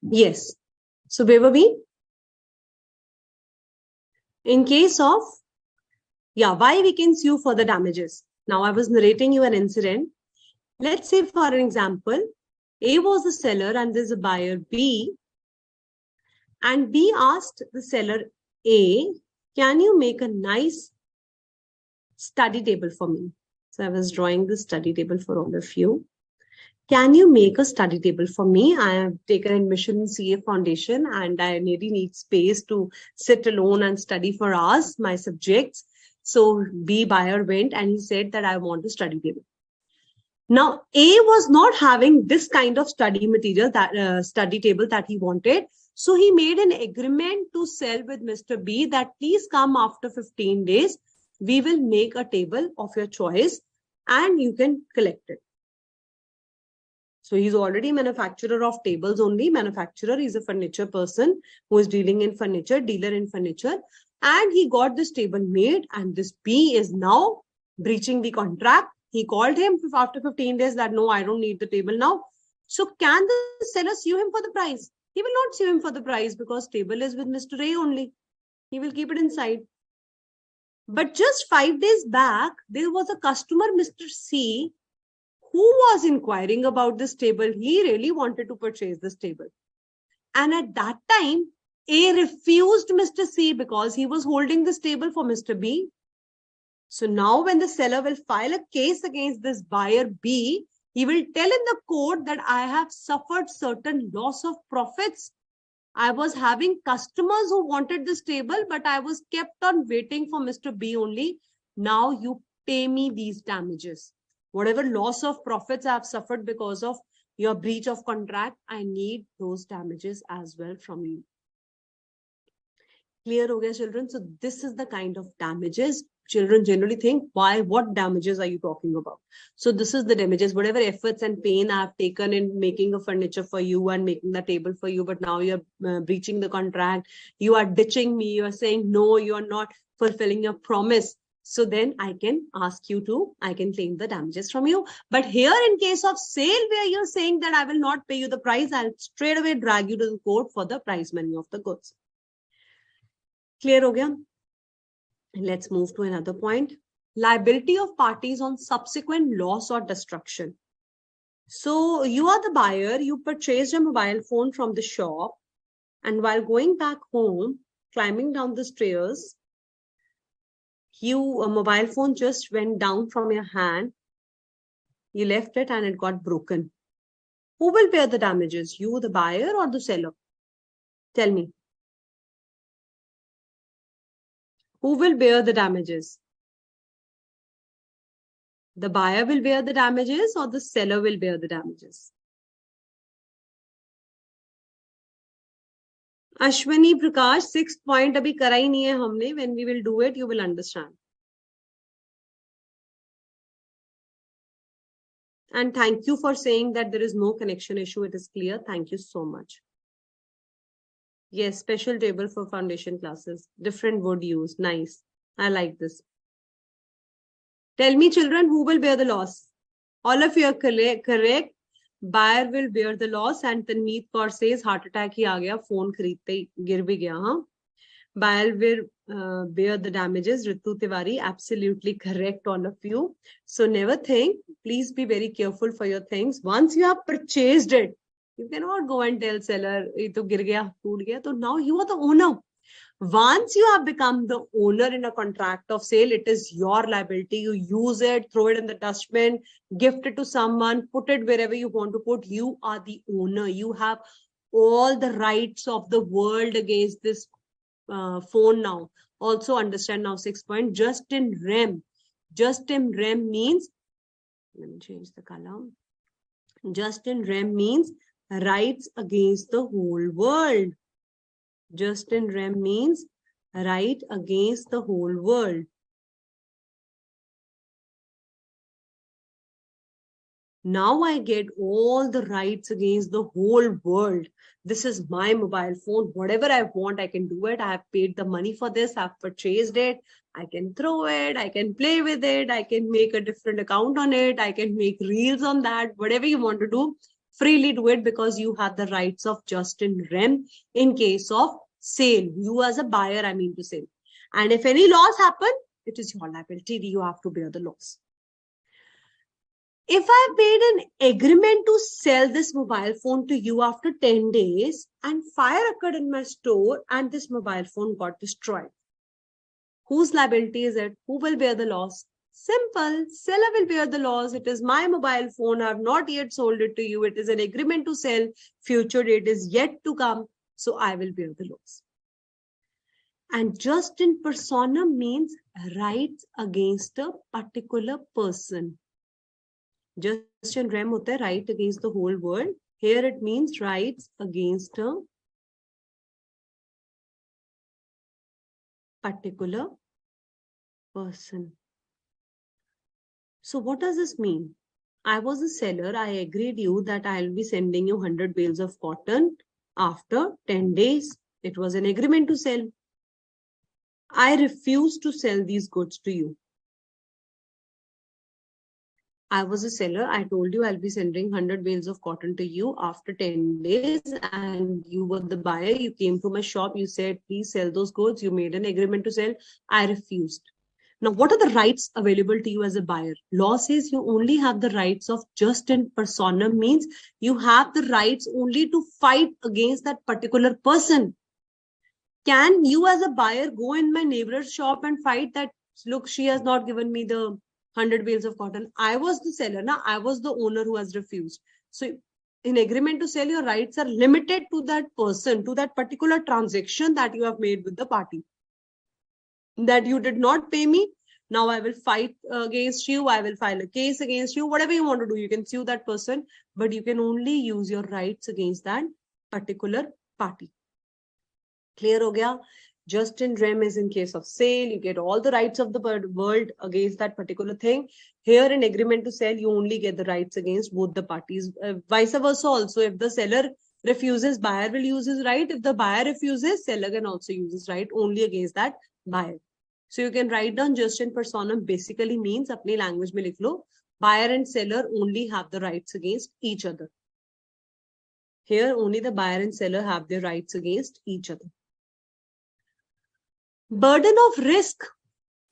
Yes. So where were we? In case of, why we can sue for the damages. Now I was narrating you an incident. Let's say for an example, A was the seller and there's a buyer B. And B asked the seller A, can you make a nice study table for me? So I was drawing the study table for all of you. Can you make a study table for me? I have taken admission in CA Foundation and I really need space to sit alone and study for hours, my subjects. So B buyer went and he said that I want a study table. Now A was not having this kind of study material, that study table that he wanted. So he made an agreement to sell with Mr. B that please come after 15 days. We will make a table of your choice and you can collect it. So he's already manufacturer of tables only. Manufacturer is a furniture person who is dealing in furniture, dealer in furniture. And he got this table made and this B is now breaching the contract. He called him after 15 days that no, I don't need the table now. So can the seller sue him for the price? He will not sue him for the price because table is with Mr. A only. He will keep it inside. But just 5 days back, there was a customer, Mr. C, who was inquiring about this table. He really wanted to purchase this table. And at that time, A refused Mr. C because he was holding this table for Mr. B. So now when the seller will file a case against this buyer B, he will tell in the court that I have suffered certain loss of profits. I was having customers who wanted this table, but I was kept on waiting for Mr. B only. Now you pay me these damages. Whatever loss of profits I have suffered because of your breach of contract, I need those damages as well from you. Clear ho gaya, children? So this is the kind of damages. Children generally think, why, what damages are you talking about? So this is the damages, whatever efforts and pain I have taken in making a furniture for you and making the table for you, but now you're breaching the contract, you are ditching me, you are saying, no, you are not fulfilling your promise. So then I can ask you to, I can claim the damages from you. But here in case of sale where you're saying that I will not pay you the price, I'll straight away drag you to the court for the price money of the goods. Clear ho gaya? Let's move to another point. Liability of parties on subsequent loss or destruction. So you are the buyer, you purchased a mobile phone from the shop, and while going back home, climbing down the stairs, a mobile phone just went down from your hand. You left it and it got broken. Who will bear the damages? You, the buyer, or the seller? Tell me. Who will bear the damages? The buyer will bear the damages or the seller will bear the damages? Ashwini Prakash, 6th point abhi kara hi nahi hai humne. When we will do it, you will understand. And thank you for saying that there is no connection issue. It is clear. Thank you so much. Yes, special table for foundation classes. Different wood used. Nice. I like this. Tell me, children, who will bear the loss? All of you are correct. Buyer will bear the loss. And Tanmeet Kaur says, heart attack hi aa gaya, phone khareedte hi gir bhi gaya, huh? Buyer will bear the damages. Ritu Tiwari, absolutely correct, all of you. So never think. Please be very careful for your things. Once you have purchased it, you cannot go and tell seller, "Ye to gir gaya, toot gaya." So now you are the owner. Once you have become the owner in a contract of sale, it is your liability. You use it, throw it in the dustbin, gift it to someone, put it wherever you want to put. You are the owner. You have all the rights of the world against this phone now. Also understand now 6th point, just in rem. Just in rem means, let me change the color. Just in rem means rights against the whole world. Just in rem means right against the whole world. Now I get all the rights against the whole world. This is my mobile phone. Whatever I want, I can do it. I have paid the money for this. I've purchased it. I can throw it. I can play with it. I can make a different account on it. I can make reels on that. Whatever you want to do, freely do it because you have the rights of just in rem in case of sale. You as a buyer, I mean to say. And if any loss happen, it is your liability. You have to bear the loss. If I made an agreement to sell this mobile phone to you after 10 days and fire occurred in my store and this mobile phone got destroyed, whose liability is it? Who will bear the loss? Simple. Seller will bear the loss. It is my mobile phone. I have not yet sold it to you. It is an agreement to sell. Future date is yet to come. So I will bear the loss. And just in persona means rights against a particular person. Just in rem hota hai right against the whole world. Here it means rights against a particular person. So what does this mean? I was a seller. I agreed you that I'll be sending you 100 bales of cotton after 10 days. It was an agreement to sell. I refused to sell these goods to you. I was a seller. I told you I'll be sending 100 bales of cotton to you after 10 days and you were the buyer. You came to my shop. You said, please sell those goods. You made an agreement to sell. I refused. Now, what are the rights available to you as a buyer? Law says you only have the rights of just in persona means you have the rights only to fight against that particular person. Can you as a buyer go in my neighbor's shop and fight that, look, she has not given me the 100 bales of cotton. I was the seller. Now I was the owner who has refused. So in agreement to sell, your rights are limited to that person, to that particular transaction that you have made with the party. That you did not pay me. Now I will fight against you. I will file a case against you. Whatever you want to do, you can sue that person, but you can only use your rights against that particular party. Clear ho gaya? Just in rem is in case of sale. You get all the rights of the world against that particular thing. Here in agreement to sell, you only get the rights against both the parties. Vice versa also, if the seller refuses, buyer will use his right. If the buyer refuses, seller can also use his right only against that buyer. So you can write down just in persona basically means, apne language mein likh lo, buyer and seller only have the rights against each other. Here only the buyer and seller have their rights against each other. Burden of risk,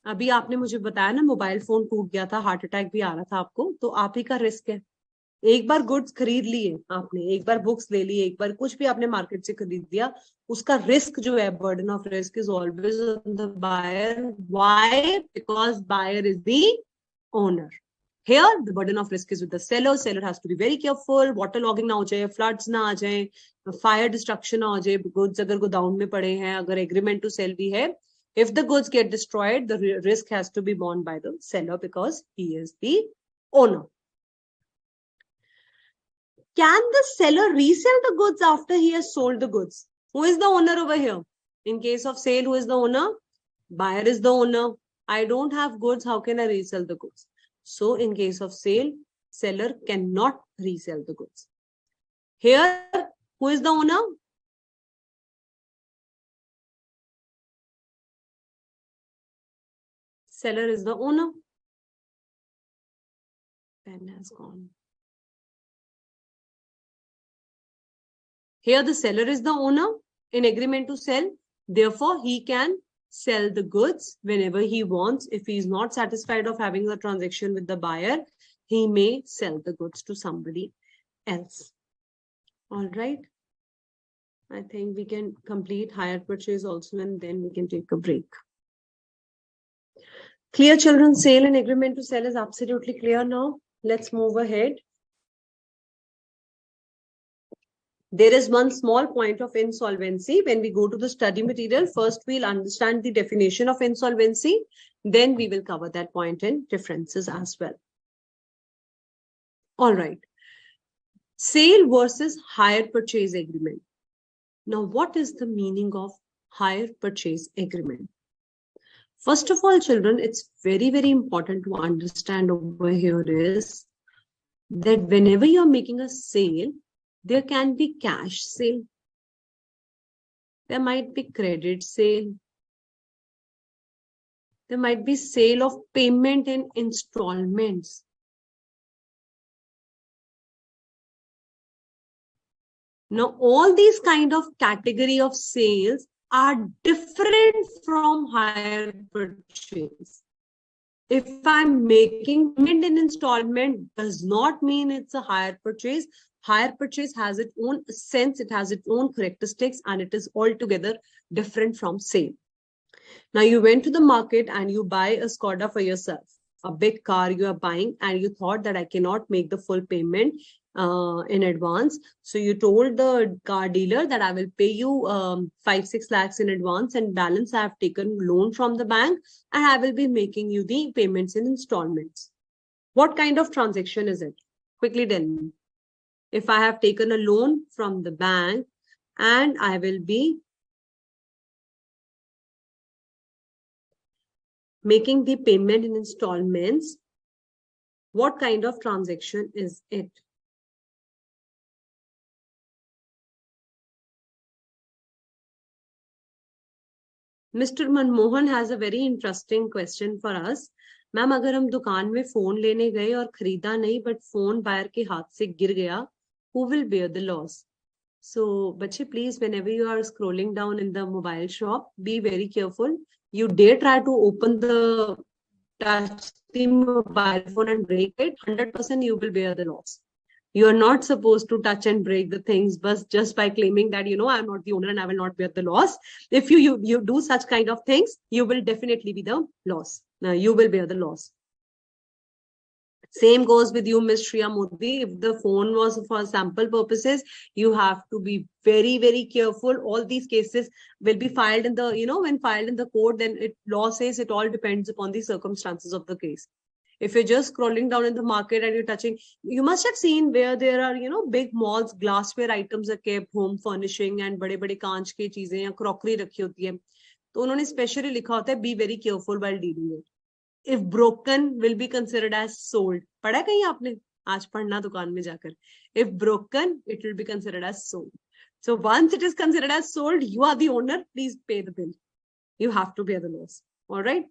अभी आपने मुझे बताया ना mobile phone टूट गया था, heart attack भी आ रहा था आपको, तो आप ही का रिस्क है. एक बार गुड्स खरीद लिए आपने, एक बार बुक्स ले ली, एक बार कुछ भी आपने मार्केट से खरीद दिया, उसका रिस्क जो है, burden of risk is always on the buyer. Why? Because buyer is the owner. Here, the burden of risk is with the seller. Seller has to be very careful. Waterlogging ना हो जाए, floods ना आ जाए, fire destruction ना हो जाए, goods अगर godown में पड़े हैं, अगर agreement to sell भी है, if the goods get destroyed, the risk has to be borne by the seller because he is the owner. Can the seller resell the goods after he has sold the goods? Who is the owner over here? In case of sale, who is the owner? Buyer is the owner. I don't have goods. How can I resell the goods? So in case of sale, seller cannot resell the goods. Here, who is the owner? Seller is the owner. Pen has gone. Here the seller is the owner in agreement to sell. Therefore, he can sell the goods whenever he wants. If he is not satisfied of having a transaction with the buyer, he may sell the goods to somebody else. All right. I think we can complete hire purchase also, and then we can take a break. Clear, children? Sale and agreement to sell is absolutely clear now. Let's move ahead. There is one small point of insolvency. When we go to the study material, first we'll understand the definition of insolvency. Then we will cover that point in differences as well. All right. Sale versus hire purchase agreement. Now, what is the meaning of hire purchase agreement? First of all, children, it's very, very important to understand over here is that whenever you're making a sale, there can be cash sale. There might be credit sale. There might be sale of payment in installments. Now, all these kind of category of sales are different from hire purchase. If I'm making payment in installment, does not mean it's a hire purchase. Hire purchase has its own sense, it has its own characteristics, and it is altogether different from sale. Now, you went to the market and you buy a Skoda for yourself, a big car you are buying, and you thought that I cannot make the full payment in advance. So you told the car dealer that I will pay you 5-6 lakhs in advance, and balance I have taken loan from the bank, and I will be making you the payments in installments. What kind of transaction is it? Quickly tell me. If I have taken a loan from the bank and I will be making the payment in installments, what kind of transaction is it? Mr. Manmohan has a very interesting question for us. Ma'am, अगर हम दुकान में phone लेने गए और खरीदा नहीं, but phone buyer के हाथ से गिर गया, who will bear the loss? So, बच्चे, please, whenever you are scrolling down in the mobile shop, be very careful. You dare try to open the touch the mobile phone and break it, 100% you will bear the loss. You are not supposed to touch and break the things, but just by claiming that, I'm not the owner and I will not bear the loss. If you do such kind of things, you will definitely be the loss. You will bear the loss. Same goes with you, Ms. Shriya Modi. If the phone was for sample purposes, you have to be very, very careful. All these cases will be filed in the, when filed in the court, then law says it all depends upon the circumstances of the case. If you're just scrolling down in the market and you're touching, you must have seen where there are, big malls, glassware items are kept, home furnishing, and बड़े-बड़े कांच की चीजें या crockery रखी होती है. तो उन्होंने specially लिखा होता है, be very careful while dealing with. If broken, will be considered as sold. पढ़ा कहीं आपने? आज पढ़ना दुकान में जाकर. If broken, it will be considered as sold. So once it is considered as sold, you are the owner. Please pay the bill. You have to bear the loss. All right.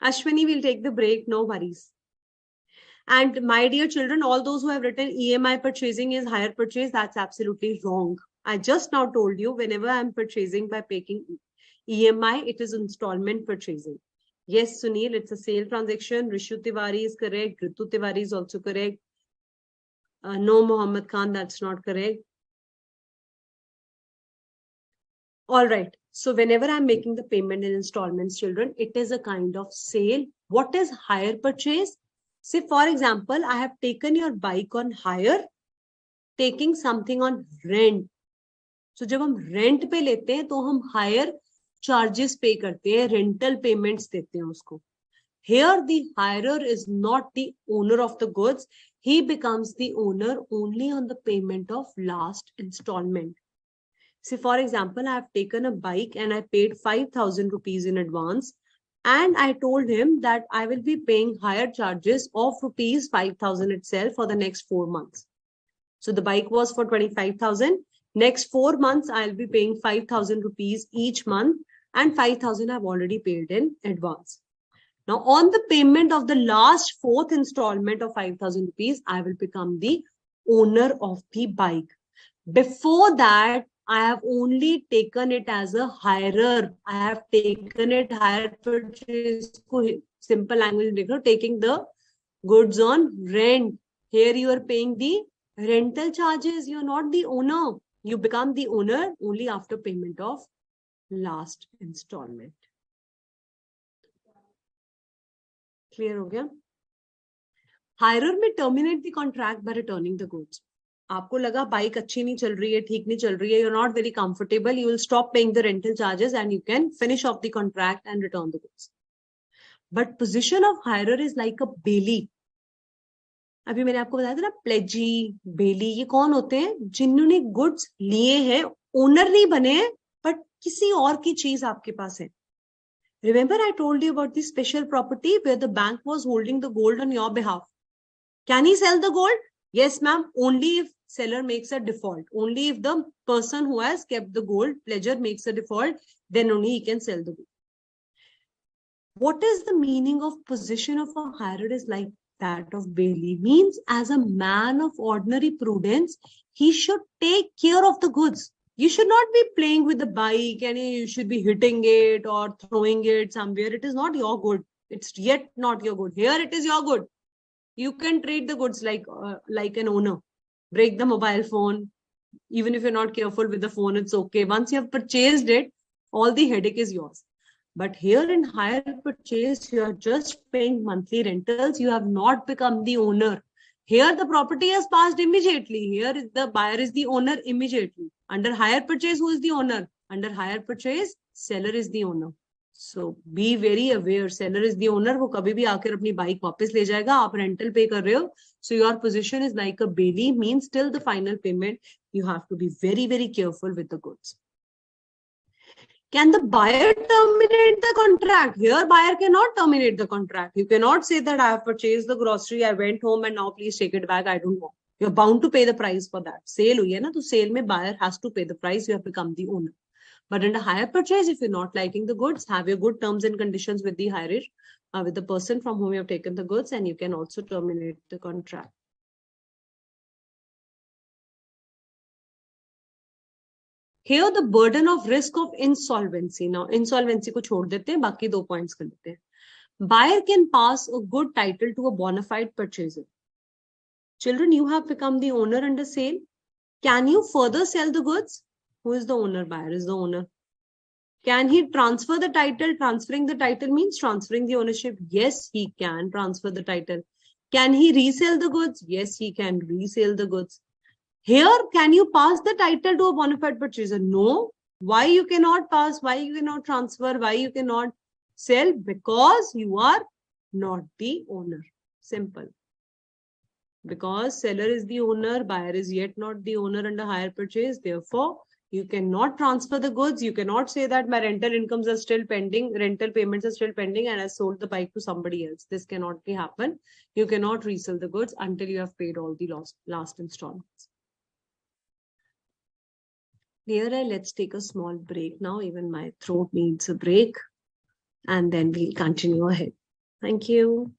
Ashwini will take the break. No worries. And my dear children, all those who have written EMI purchasing is hire purchase, that's absolutely wrong. I just now told you, whenever I'm purchasing by paying EMI, it is installment purchasing. Yes, Sunil, it's a sale transaction. Rishu Tiwari is correct. Ritu Tiwari is also correct. No, Mohammed Khan, that's not correct. All right. So whenever I'm making the payment in installments, children, it is a kind of sale. What is hire purchase? Say, for example, I have taken your bike on hire, taking something on rent. So जब हम rent पे लेते हैं तो हम higher charges पे करते हैं, रेंटल पेमेंट्स देते हैं उसको. Here the hirer is not the owner of the goods. He becomes the owner only on the payment of last installment. See, for example, I have taken a bike and I paid 5,000 rupees in advance. And I told him that I will be paying higher charges of rupees 5,000 itself for the next 4 months. So the bike was for 25,000. Next 4 months, I'll be paying 5,000 rupees each month, and 5,000 I've already paid in advance. Now, on the payment of the last fourth installment of 5,000 rupees, I will become the owner of the bike. Before that, I have only taken it as a hirer. I have taken it hire purchase. Simple language, taking the goods on rent. Here you are paying the rental charges. You're not the owner. You become the owner only after payment of last installment. Clear हो गया? Hirer may terminate the contract by returning the goods. आपको लगा bike अच्छी नहीं चल रही है, ठीक नहीं चल रही है, you're not very comfortable, you will stop paying the rental charges and you can finish off the contract and return the goods. But position of hirer is like a bailey. अभी मैंने आपको बताया था ना, प्लेजी, बेली, ये कौन होते हैं? जिन्होंने गुड्स लिए हैं, ओनर नहीं बने हैं, बट किसी और की चीज आपके पास है. Remember I told you about the special property where the bank was holding the gold on your behalf. Can he sell the gold? Yes, ma'am. Only if seller makes a default. Only if the person who has kept the gold pledger makes a default, then only he can sell the gold. What is the meaning of position of a hirer is like that of bailey? Means as a man of ordinary prudence, he should take care of the goods. You should not be playing with the bike and you should be hitting it or throwing it somewhere. It is not your good. It's yet not your good. Here it is your good. You can treat the goods like an owner. Break the mobile phone. Even if you're not careful with the phone, it's okay. Once you have purchased it, all the headache is yours. But here in hire purchase, you are just paying monthly rentals. You have not become the owner. Here the property has passed immediately. Here the buyer is the owner immediately. Under hire purchase, who is the owner? Under hire purchase, seller is the owner. So be very aware. Seller is the owner. वो कभी भी आकर अपनी bike वापस ले जाएगा. आप rental pay कर रहे हो. So your position is like a bailey. Means till the final payment, you have to be very, very careful with the goods. Can the buyer terminate the contract? Here, buyer cannot terminate the contract. You cannot say that I have purchased the grocery, I went home and now please take it back. I don't want. You're bound to pay the price for that. Sale हुई है ना, तो sale में buyer has to pay the price. You have become the owner. But in a hire purchase, if you're not liking the goods, have your good terms and conditions with the hirer, with the person from whom you have taken the goods, and you can also terminate the contract. Here the burden of risk of insolvency. Now insolvency को छोड़ देते हैं, बाकी 2 points कर लेते हैं. Buyer can pass a good title to a bona fide purchaser. Children, you have become the owner under sale. Can you further sell the goods? Who is the owner? Buyer is the owner. Can he transfer the title? Transferring the title means transferring the ownership. Yes, he can transfer the title. Can he resell the goods? Yes, he can resell the goods. Here, can you pass the title to a bona fide purchaser? No. Why you cannot pass? Why you cannot transfer? Why you cannot sell? Because you are not the owner. Simple. Because seller is the owner, buyer is yet not the owner under hire purchase. Therefore, you cannot transfer the goods. You cannot say that my rental incomes are still pending, rental payments are still pending, and I sold the bike to somebody else. This cannot be happen. You cannot resell the goods until you have paid all the last installments. Here, let's take a small break now. Even my throat needs a break. And then we'll continue ahead. Thank you.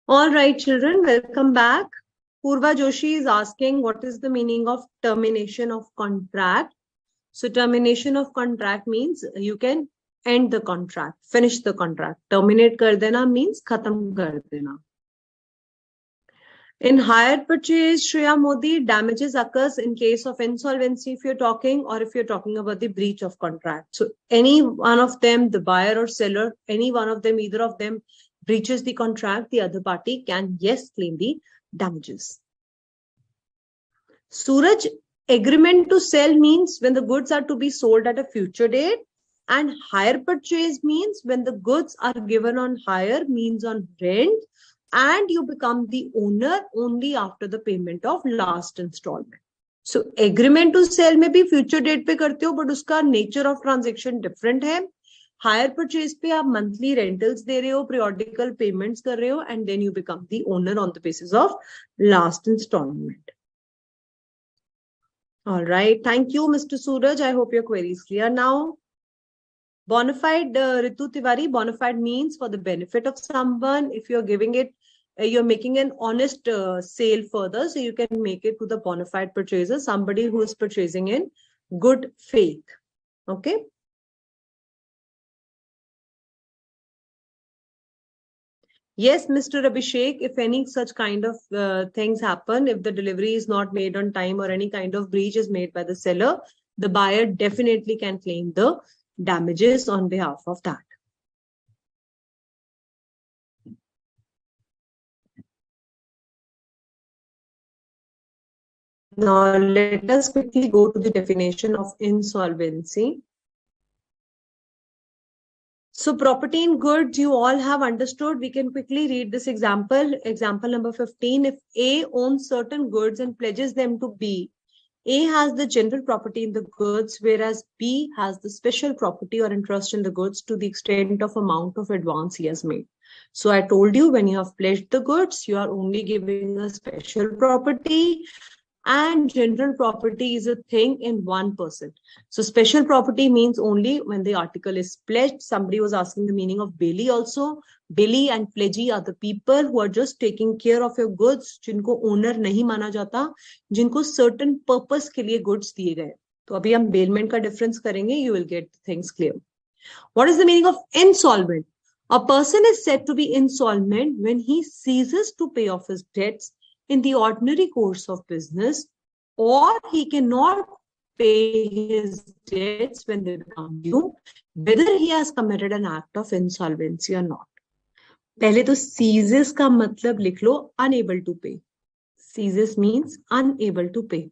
All right, children, welcome back. Purva Joshi is asking what is the meaning of termination of contract. So termination of contract means you can end the contract, finish the contract. Terminate kar dena means khatam kar dena. In hire purchase, Shreya Modi, damages occurs in case of insolvency if you're talking, or if you're talking about the breach of contract. So any one of them, the buyer or seller, any one of them, either of them breaches the contract, the other party can, yes, claim the damages. Suraj, agreement to sell means when the goods are to be sold at a future date, and hire purchase means when the goods are given on hire, means on rent, and you become the owner only after the payment of last installment. So agreement to sell में भी future date पे करते हो, but उसका nature of transaction different है. Hire purchase पे आप monthly rentals दे रहे हो, periodical payments कर रहे हो, and then you become the owner on the basis of last installment. All right. Thank you, Mr. Suraj. I hope your query is clear now. Bonafide, Ritu Tiwari, bonafide means for the benefit of someone. If you're giving it, you're making an honest sale further, so you can make it to the bonafide purchaser, somebody who is purchasing in good faith. Okay. Yes, Mr. Abhishek, if any such kind of things happen, if the delivery is not made on time or any kind of breach is made by the seller, the buyer definitely can claim the damages on behalf of that. Now, let us quickly go to the definition of insolvency. So property and goods, you all have understood. We can quickly read this example. Example number 15. If A owns certain goods and pledges them to B, A has the general property in the goods, whereas B has the special property or interest in the goods to the extent of amount of advance he has made. So I told you, when you have pledged the goods, you are only giving a special property, and general property is a thing in one person. So special property means only when the article is pledged. Somebody was asking the meaning of bailey also. Bailey and pledgee are the people who are just taking care of your goods, जिनको owner नहीं माना जाता, जिनको certain purpose के लिए goods दिए गए. तो अभी हम bailment का difference करेंगे. You will get things clear. What is the meaning of insolvent? A person is said to be insolvent when he ceases to pay off his debts in the ordinary course of business, or he cannot pay his debts when they become due, whether he has committed an act of insolvency or not. पहले तो ceases का मतलब लिख लो unable to pay. Ceases means unable to pay.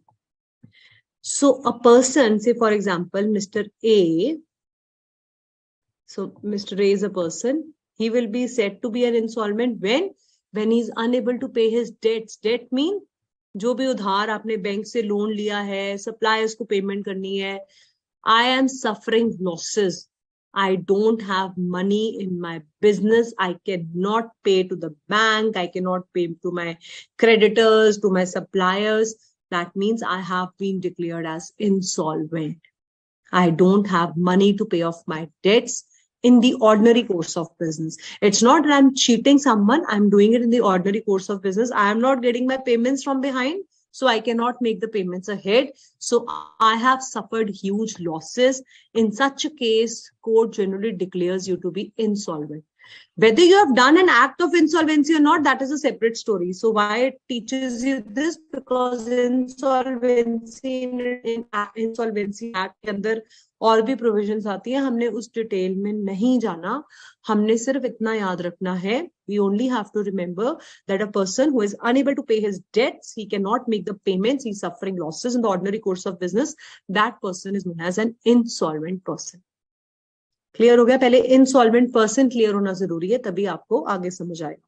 So a person, say for example, Mr. A. So Mr. A is a person. He will be said to be an insolvent when he is unable to pay his debts. Debt mean जो भी उधार आपने bank से loan लिया है, suppliers को payment करनी है. I am suffering losses. I don't have money in my business. I cannot pay to the bank. I cannot pay to my creditors, to my suppliers. That means I have been declared as insolvent. I don't have money to pay off my debts in the ordinary course of business. It's not that I'm cheating someone. I'm doing it in the ordinary course of business. I am not getting my payments from behind, so I cannot make the payments ahead. So I have suffered huge losses. In such a case, court generally declares you to be insolvent. Whether you have done an act of insolvency or not, that is a separate story. So why it teaches you this? Because insolvency act के अंदर और भी provisions आती है. हमने उस detail में नहीं जाना. हमने सिर्फ इतना याद रखना है. We only have to remember that a person who is unable to pay his debts, he cannot make the payments, he's suffering losses in the ordinary course of business. That person is known as an insolvent person. Clear हो गया? पहले insolvent person clear होना जरूरी है, तभी आपको आगे समझ आएगा.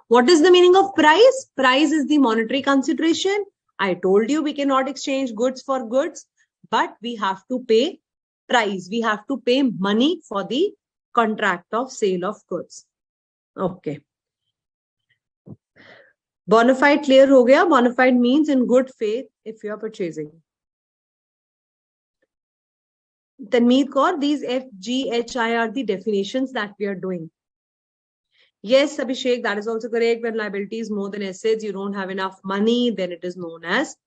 What is the meaning of price? Price is the monetary consideration. I told you we cannot exchange goods for goods, but we have to pay price. We have to pay money for the contract of sale of goods. Okay. Bonafide clear हो गया? Bonafide means in good faith if you are purchasing. Tanmeet Kaur, these F, G, H, I are the definitions that we are doing. Yes, Abhishek, that is also correct. When liability is more than assets, you don't have enough money, then it is known as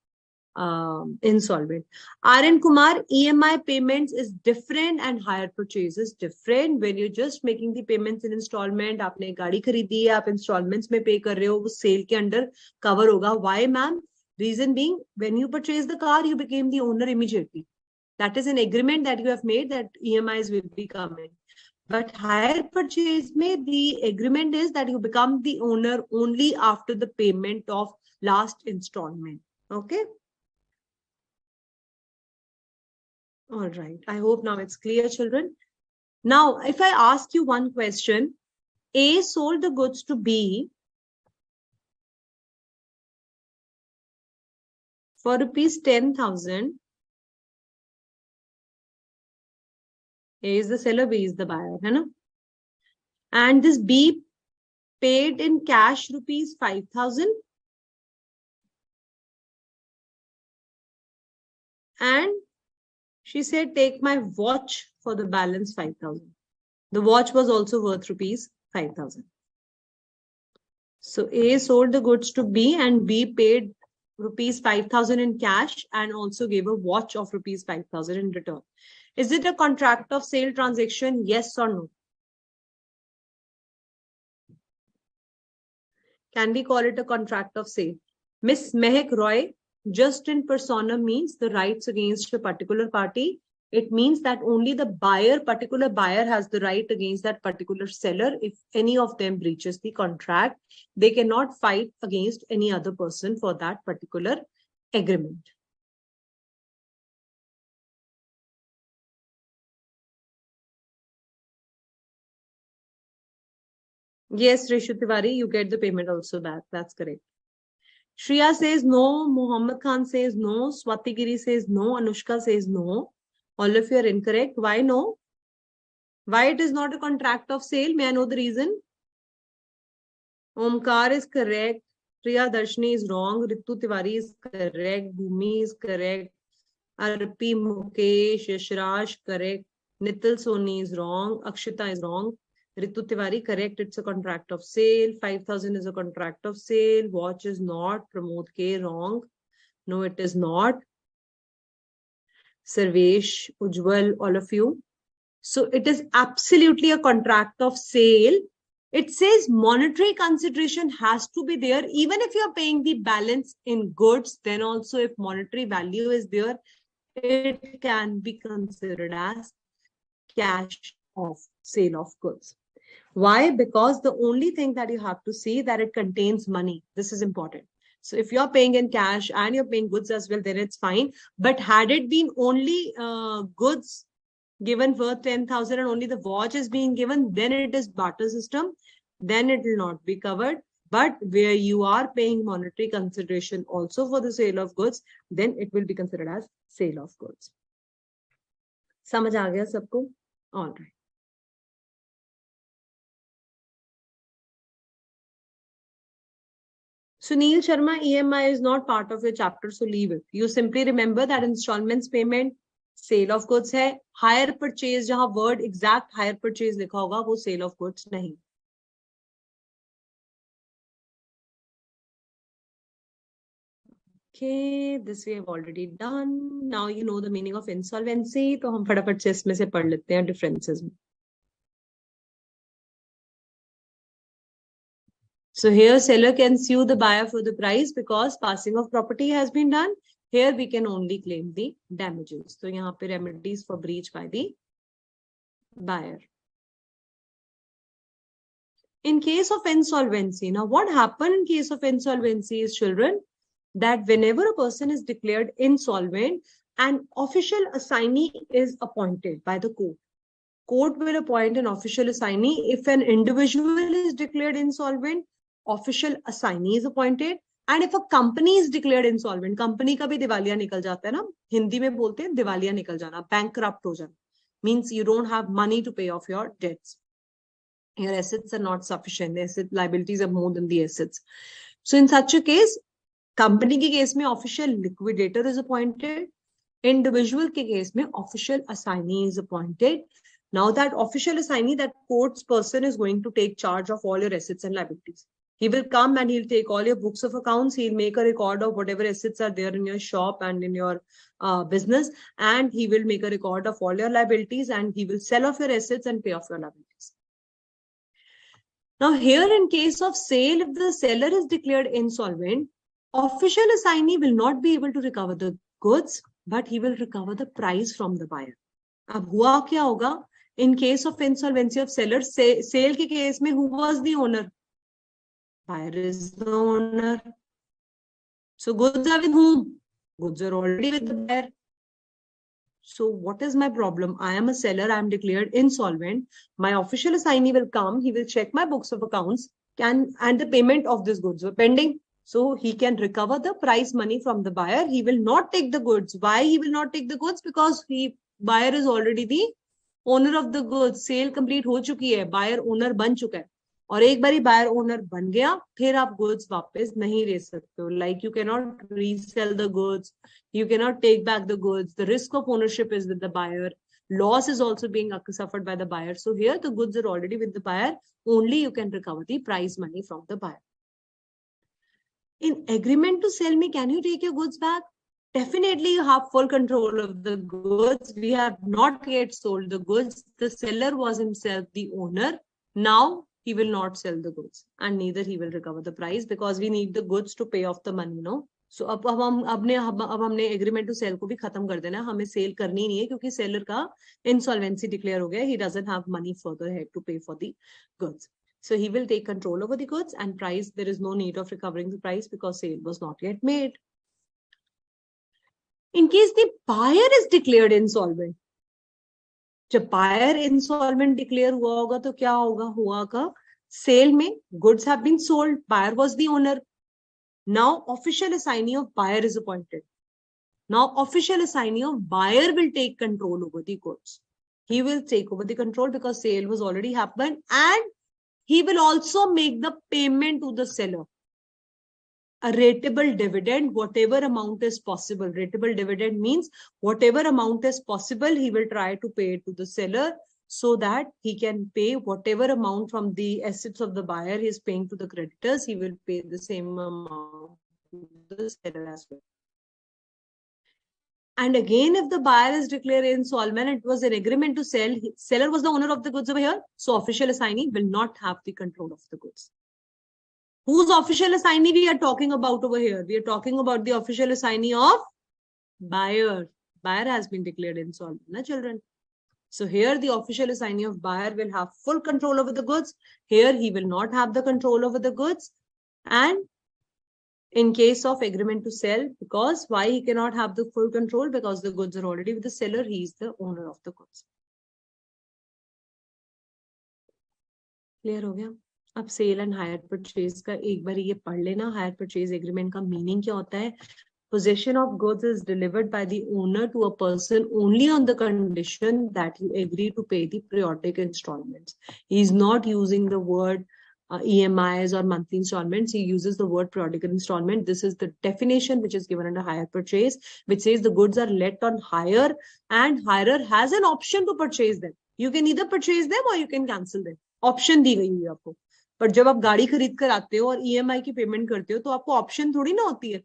insolvent. RN Kumar, EMI payments is different and hire purchase is different. When you're just making the payments in installment, आपने गाड़ी खरीदी है, आप installments में pay कर रहे हो, वो sale के under cover होगा. Why, ma'am? Reason being, when you purchase the car, you became the owner immediately. That is an agreement that you have made that EMIs will be coming. But hire purchase में the agreement is that you become the owner only after the payment of last installment. Okay. All right. I hope now it's clear, children. Now, if I ask you one question, A sold the goods to B for rupees 10,000. A is the seller, B is the buyer, है ना? And this B paid in cash rupees 5,000. And she said, take my watch for the balance 5,000. The watch was also worth rupees 5,000. So A sold the goods to B and B paid rupees 5,000 in cash and also gave a watch of rupees 5,000 in return. Is it a contract of sale transaction? Yes or no? Can we call it a contract of sale? Miss Mehak Roy, just in persona means the rights against a particular party. It means that only the buyer, particular buyer, has the right against that particular seller. If any of them breaches the contract, they cannot fight against any other person for that particular agreement. Yes, Rishu Tiwari, you get the payment also back. That's correct. Shriya says no. Muhammad Khan says no. Swati Giri says no. Anushka says no. All of you are incorrect. Why no? Why it is not a contract of sale? May I know the reason? Omkar is correct. Priya Darshini is wrong. Ritu Tiwari is correct. Bhumi is correct. Arpi Mukesh, Yashraj correct. Nitil Soni is wrong. Akshita is wrong. Ritu Tiwari correct. It's a contract of sale. 5,000 is a contract of sale. Watch is not. Pramod K wrong. No, it is not. Sarvesh, Ujwal, all of you. So it is absolutely a contract of sale. It says monetary consideration has to be there. Even if you're paying the balance in goods, then also if monetary value is there, it can be considered as cash of sale of goods. Why? Because the only thing that you have to see that it contains money. This is important. So if you're paying in cash and you're paying goods as well, then it's fine. But had it been only goods given worth 10,000 and only the watch is being given, then it is barter system. Then it will not be covered. But where you are paying monetary consideration also for the sale of goods, then it will be considered as sale of goods. समझ आ गया सबको? All right. Sunil Sharma, EMI is not part of your chapter, so leave it. You simply remember that installments payment, sale of goods है. Hire purchase, जहाँ word exact hire purchase लिखा होगा, वो sale of goods नहीं. Okay, this we have already done. Now you know the meaning of insolvency. तो हम फटाफट से इसमें से पढ़ लेते हैं differences में. So here seller can sue the buyer for the price because passing of property has been done. Here we can only claim the damages. So यहाँ पे remedies for breach by the buyer. In case of insolvency, now what happened in case of insolvency is, children, that whenever a person is declared insolvent, an official assignee is appointed by the court. Court will appoint an official assignee. If an individual is declared insolvent, official assignee is appointed. And if a company is declared insolvent, company का भी दिवालिया निकल जाता है ना, हिंदी में बोलते हैं दिवालिया निकल जाना, bankrupt हो जाना, means you don't have money to pay off your debts. Your assets are not sufficient. The asset liabilities are more than the assets. So in such a case, company के केस में official liquidator is appointed. Individual के case में official assignee is appointed. Now that official assignee, that court's person, is going to take charge of all your assets and liabilities. He will come and he'll take all your books of accounts. He'll make a record of whatever assets are there in your shop and in your business. And he will make a record of all your liabilities, and he will sell off your assets and pay off your liabilities. Now here, in case of sale, if the seller is declared insolvent, official assignee will not be able to recover the goods, but he will recover the price from the buyer. अब हुआ क्या होगा? In case of insolvency of seller, sale के case में who was the owner? Buyer is the owner. So goods are with whom? Goods are already with the buyer. So what is my problem? I am a seller. I am declared insolvent. My official assignee will come. He will check my books of accounts and the payment of these goods were pending. So he can recover the price money from the buyer. He will not take the goods. Why he will not take the goods? Because buyer is already the owner of the goods. Sale complete हो चुकी है. Buyer owner बन चुका है. और एक बारी buyer owner बन गया, फिर आप goods वापस नहीं ले सकते हो. Like you cannot resell the goods. You cannot take back the goods. The risk of ownership is with the buyer. Loss is also being suffered by the buyer. So here the goods are already with the buyer. Only you can recover the price money from the buyer. In agreement to sell me, can you take your goods back? Definitely you have full control of the goods. We have not yet sold the goods. The seller was himself the owner. Now he will not sell the goods and neither he will recover the price because we need the goods to pay off the money, no? So अब हमने agreement to sell को भी खत्म कर देना है. हमें sale करनी नहीं है क्योंकि seller का insolvency declare हो गया. He doesn't have money further ahead to pay for the goods. So he will take control over the goods and price. There is no need of recovering the price because sale was not yet made. In case the buyer is declared insolvent, जब buyer insolvent declare हुआ होगा तो क्या हुआ का sale में goods have been sold, buyer was the owner. Now official assignee of buyer is appointed. Now official assignee of buyer will take control over the goods. He will take over the control because sale was already happened, and he will also make the payment to the seller. A rateable dividend, whatever amount is possible. Rateable dividend means whatever amount is possible, he will try to pay it to the seller so that he can pay whatever amount from the assets of the buyer he is paying to the creditors. He will pay the same amount to the seller as well. And again, if the buyer is declared insolvent, it was an agreement to sell. Seller was the owner of the goods over here. So official assignee will not have the control of the goods. Whose official assignee we are talking about over here? We are talking about the official assignee of buyer. Buyer has been declared insolvent, na children? So here the official assignee of buyer will have full control over the goods. Here he will not have the control over the goods. And in case of agreement to sell, because why he cannot have the full control? Because the goods are already with the seller. He is the owner of the goods. Clear हो गया? अब cell and hire purchase का एक बार ये पढ़ लेना. Hire purchase agreement का meaning क्या होता है? Possession of goods is delivered by the owner to a person only on the condition that you agree to pay the periodic installments. He is not using the word EMIs or monthly installments. He uses the word periodic installment. This is the definition which is given under hire purchase, which says the goods are let on hire and hirer has an option to purchase them. You can either purchase them or you can cancel them. Option दी गई है आपको. पर जब आप गाड़ी खरीद कर आते हो और EMI की पेमेंट करते हो तो आपको ऑप्शन थोड़ी ना होती है.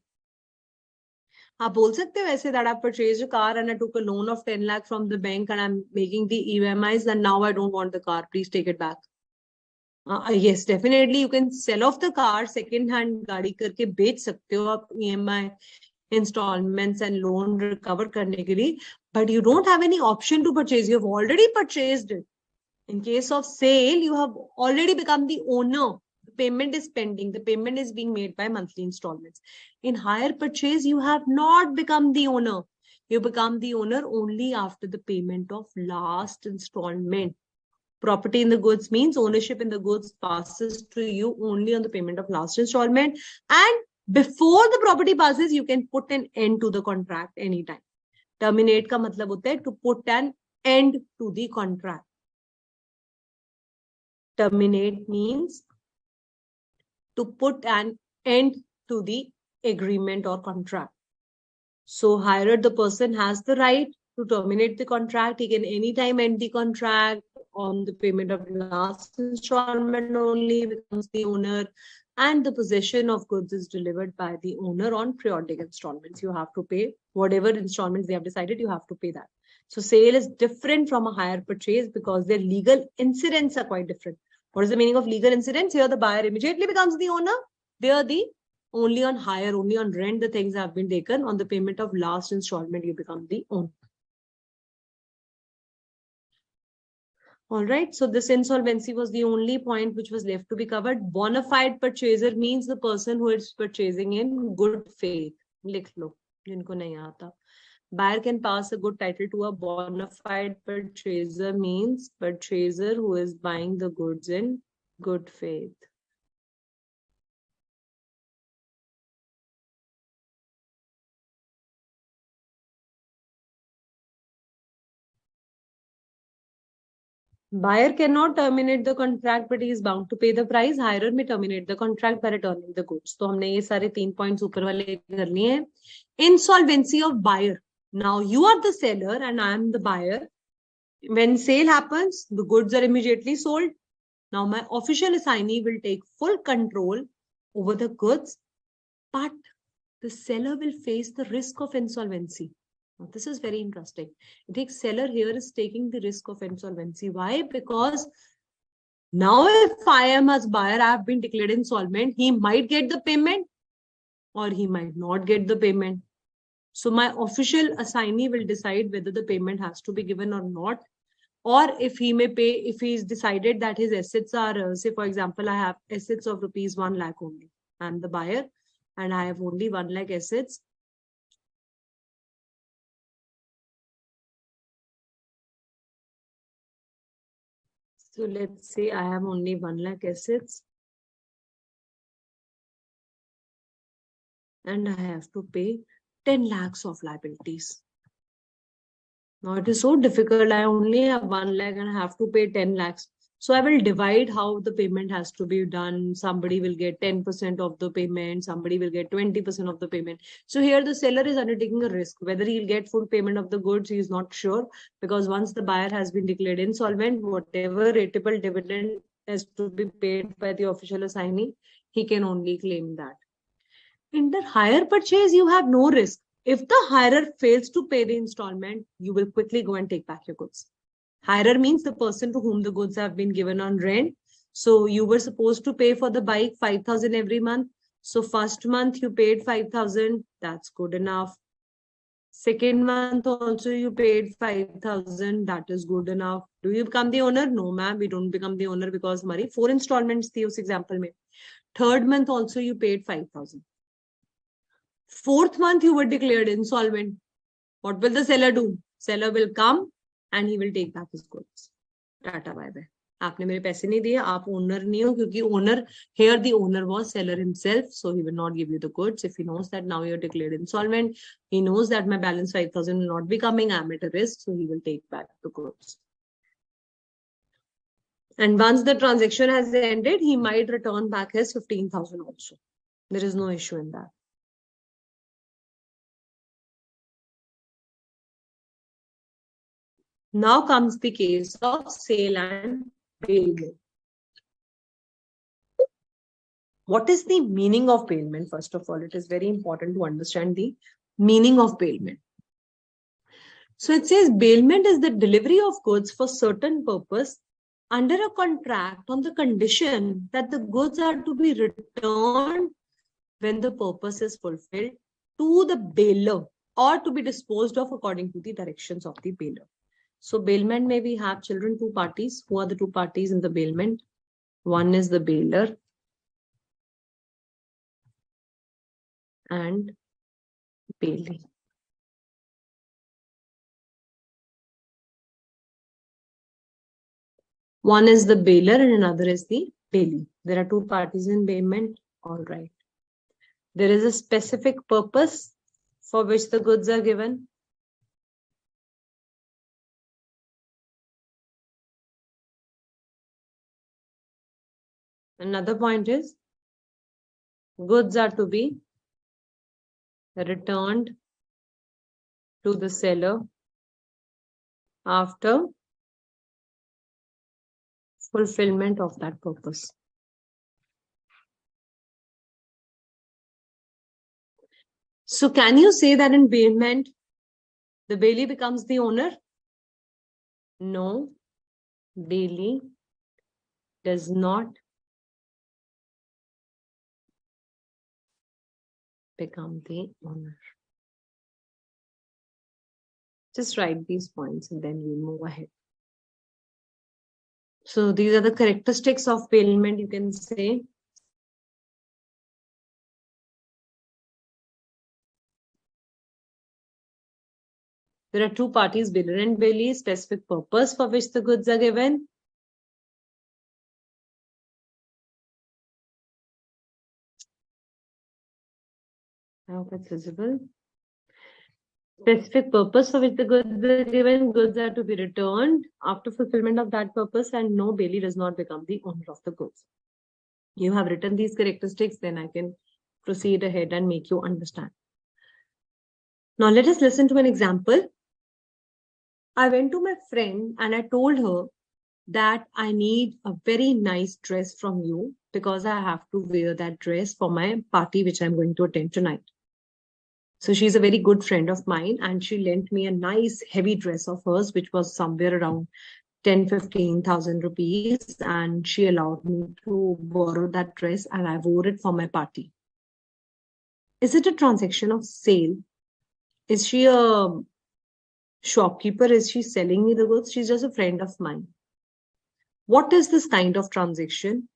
आप बोल सकते हो ऐसे that I purchased a car and I took a loan of 10 lakh from the bank and I'm making the EMIs and now I don't want the car. Please take it back. Yes, definitely you can sell off the car, second hand गाड़ी करके बेच सकते हो आप EMI installments and loan recover करने के लिए, but you don't have any option to purchase. You have already purchased it. In case of sale, you have already become the owner. The payment is pending. The payment is being made by monthly installments. In hire purchase, you have not become the owner. You become the owner only after the payment of last installment. Property in the goods means ownership in the goods passes to you only on the payment of last installment. And before the property passes, you can put an end to the contract anytime. Terminate का मतलब होता है to put an end to the contract. Terminate means to put an end to the agreement or contract. So hired, the person has the right to terminate the contract. He can anytime end the contract on the payment of last installment only, becomes the owner, and the possession of goods is delivered by the owner on periodic installments. You have to pay whatever installments they have decided, you have to pay that. So sale is different from a hire purchase because their legal incidents are quite different. What is the meaning of legal incidents? Here the buyer immediately becomes the owner. There the only on hire, only on rent, the things have been taken. On the payment of last installment, you become the owner. All right. So this insolvency was the only point which was left to be covered. Bona fide purchaser means the person who is purchasing in good faith. Likh lo, jinko nahi aata. Buyer can pass a good title to a bona fide purchaser means purchaser who is buying the goods in good faith. Buyer cannot terminate the contract, but he is bound to pay the price. Hirer may terminate the contract by returning the goods. तो हमने ये सारे 3 points ऊपर वाले कर लिए हैं. Insolvency of buyer. Now you are the seller and I am the buyer. When sale happens, the goods are immediately sold. Now my official assignee will take full control over the goods, but the seller will face the risk of insolvency. Now, this is very interesting. The seller here is taking the risk of insolvency. Why? Because now if I am as buyer, I have been declared insolvent, he might get the payment or he might not get the payment. So my official assignee will decide whether the payment has to be given or not. Or if he may pay, if he's decided that his assets are, say for example, I have assets of rupees 1 lakh only. I'm the buyer and I have only 1 lakh assets. So let's say I have only 1 lakh assets and I have to pay 10 lakhs of liabilities. Now it is so difficult. I only have 1 lakh and I have to pay 10 lakhs. So I will divide how the payment has to be done. Somebody will get 10% of the payment. Somebody will get 20% of the payment. So here the seller is undertaking a risk. Whether he'll get full payment of the goods, he is not sure. Because once the buyer has been declared insolvent, whatever rateable dividend has to be paid by the official assignee, he can only claim that. In the hire purchase, you have no risk. If the hirer fails to pay the installment, you will quickly go and take back your goods. Hirer means the person to whom the goods have been given on rent. So you were supposed to pay for the bike 5,000 every month. So first month you paid 5,000. That's good enough. Second month also you paid 5,000. That is good enough. Do you become the owner? No, ma'am. We don't become the owner because हमारी 4 installments थी उस example में. Third month also you paid 5,000. Fourth month you were declared insolvent. What will the seller do? Seller will come and he will take back his goods. Tata bye bye. आपने मेरे पैसे नहीं दिए, आप owner नहीं हो क्योंकि owner here the owner was seller himself, so he will not give you the goods. If he knows that now you are declared insolvent, he knows that my balance 5,000 will not be coming, I am at a risk, so he will take back the goods. And once the transaction has ended, he might return back his 15,000 also. There is no issue in that. Now comes the case of sale and bailment. What is the meaning of bailment? First of all, it is very important to understand the meaning of bailment. So it says bailment is the delivery of goods for certain purpose under a contract on the condition that the goods are to be returned when the purpose is fulfilled to the bailer or to be disposed of according to the directions of the bailer. So bailment may we have children, 2 parties. Who are the 2 parties in the bailment? One is the bailer and bailee. One is the bailer and another is the bailee. There are 2 parties in bailment. All right. There is a specific purpose for which the goods are given. Another point is goods are to be returned to the seller after fulfillment of that purpose. So can you say that in bailment, the bailee becomes the owner? No, bailee does not become the owner. Just write these points and then we'll move ahead. So these are the characteristics of bailment, you can say. There are two parties, bidder and bailee, specific purpose for which the goods are given. I hope it's visible. Specific purpose for which the goods are given. Goods are to be returned after fulfillment of that purpose, and no, bailee does not become the owner of the goods. You have written these characteristics, then I can proceed ahead and make you understand. Now let us listen to an example. I went to my friend and I told her that I need a very nice dress from you because I have to wear that dress for my party which I'm going to attend tonight. So she's a very good friend of mine and she lent me a nice heavy dress of hers which was somewhere around 10,000-15,000 rupees, and she allowed me to borrow that dress and I wore it for my party. Is it a transaction of sale? Is she a shopkeeper? Is she selling me the goods? She's just a friend of mine. What is this kind of transaction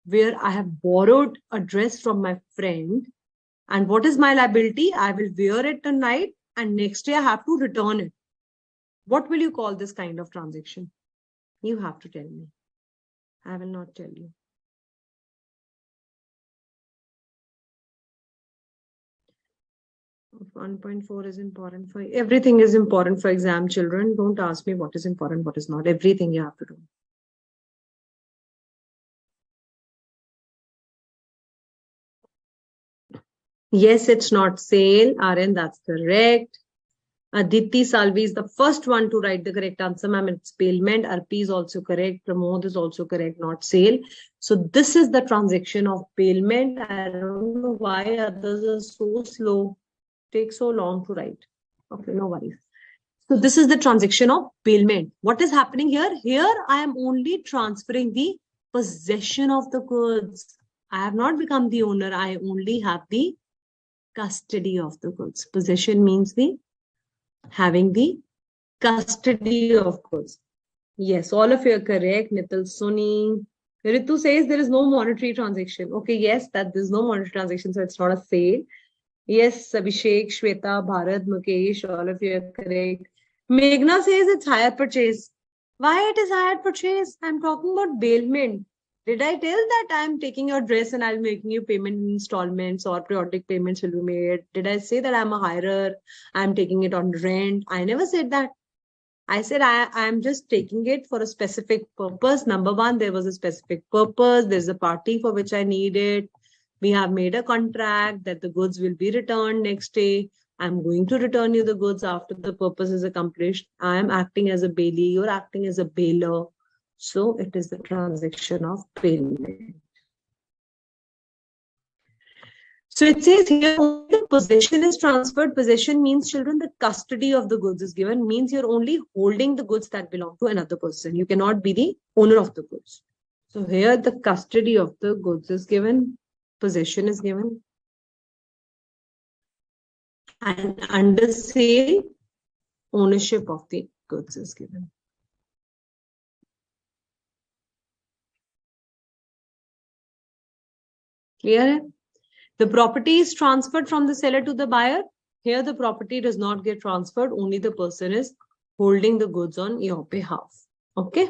where I have borrowed a dress from my friend, and what is my liability? I will wear it tonight and next day I have to return it. What will you call this kind of transaction? You have to tell me. I will not tell you. If 1.4 is important for you. Everything is important for exam, children. Don't ask me what is important, what is not. Everything you have to do. Yes, it's not sale. Aryan, that's correct. Aditi Salvi is the first one to write the correct answer, ma'am. It's bailment. Arpi is also correct. Pramod is also correct, not sale. So this is the transaction of bailment. I don't know why others are so slow. Take so long to write. Okay, no worries. So this is the transaction of bailment. What is happening here? Here I am only transferring the possession of the goods. I have not become the owner. I only have the custody of the goods. Possession means the having the custody of goods. Yes, all of you are correct. Nital Suni. Ritu says there is no monetary transaction. Okay, yes, that there's no monetary transaction, so it's not a sale. Yes, Abhishek, Shweta, Bharat, Mukesh, all of you are correct. Meghna says it's hire purchase. Why it is hire purchase? I'm talking about bailment. Did I tell that I'm taking your dress and I'm making you payment in installments or periodic payments will be made? Did I say that I'm a hirer? I'm taking it on rent? I never said that. I said I'm just taking it for a specific purpose. Number one, there was a specific purpose. There's a party for which I need it. We have made a contract that the goods will be returned next day. I'm going to return you the goods after the purpose is accomplished. I am acting as a bailee. You're acting as a bailer. So it is the transaction of bailment. So it says here only the possession is transferred. Possession means, children, the custody of the goods is given. Means you're only holding the goods that belong to another person. You cannot be the owner of the goods. So here the custody of the goods is given. Possession is given. And under sale, ownership of the goods is given. Clear? The property is transferred from the seller to the buyer. Here the property does not get transferred. Only the person is holding the goods on your behalf. Okay.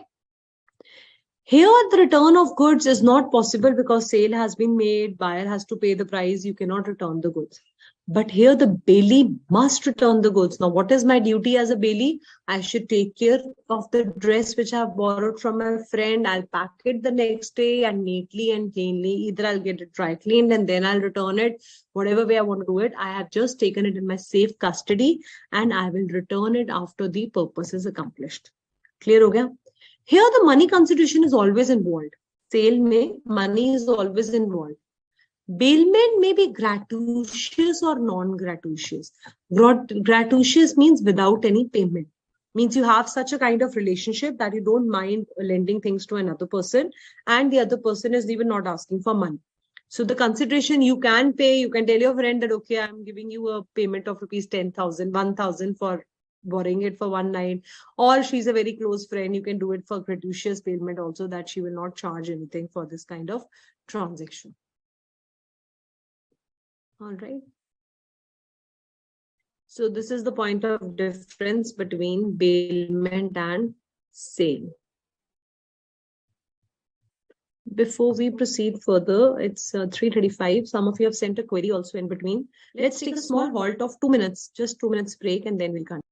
Here the return of goods is not possible because sale has been made. Buyer has to pay the price. You cannot return the goods. But here the bailee must return the goods. Now, what is my duty as a bailee? I should take care of the dress which I've borrowed from my friend. I'll pack it the next day and neatly and cleanly. Either I'll get it dry cleaned and then I'll return it. Whatever way I want to do it, I have just taken it in my safe custody and I will return it after the purpose is accomplished. Clear ho gaya? Here the money consideration is always involved. Sale mein money is always involved. Bailment may be gratuitous or non-gratuitous. Gratuitous means without any payment. Means you have such a kind of relationship that you don't mind lending things to another person and the other person is even not asking for money. So the consideration you can pay, you can tell your friend that, okay, I'm giving you a payment of rupees 10,000, 1,000 for borrowing it for one night. Or she's a very close friend, you can do it for gratuitous payment also, that she will not charge anything for this kind of transaction. All right. So this is the point of difference between bailment and sale. Before we proceed further, it's 3:35. Some of you have sent a query also in between. Let's take a small halt of 2 minutes, just 2 minutes break, and then we'll continue.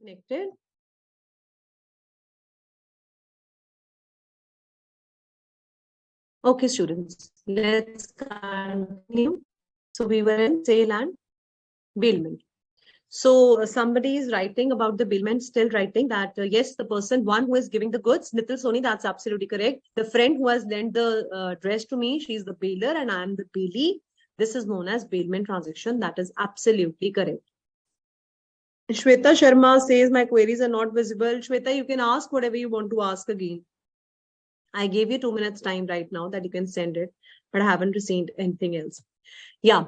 Connected? Okay, students, let's continue. So we were in sale and bailment. So somebody is writing about the bailment, still writing that, yes, the person, one who is giving the goods, Nitil Soni, that's absolutely correct. The friend who has lent the dress to me, she's the bailer and I am the bailee. This is known as bailment transaction. That is absolutely correct. Shweta Sharma says my queries are not visible. Shweta, you can ask whatever you want to ask again. I gave you 2 minutes time right now that you can send it, but I haven't received anything else. Yeah.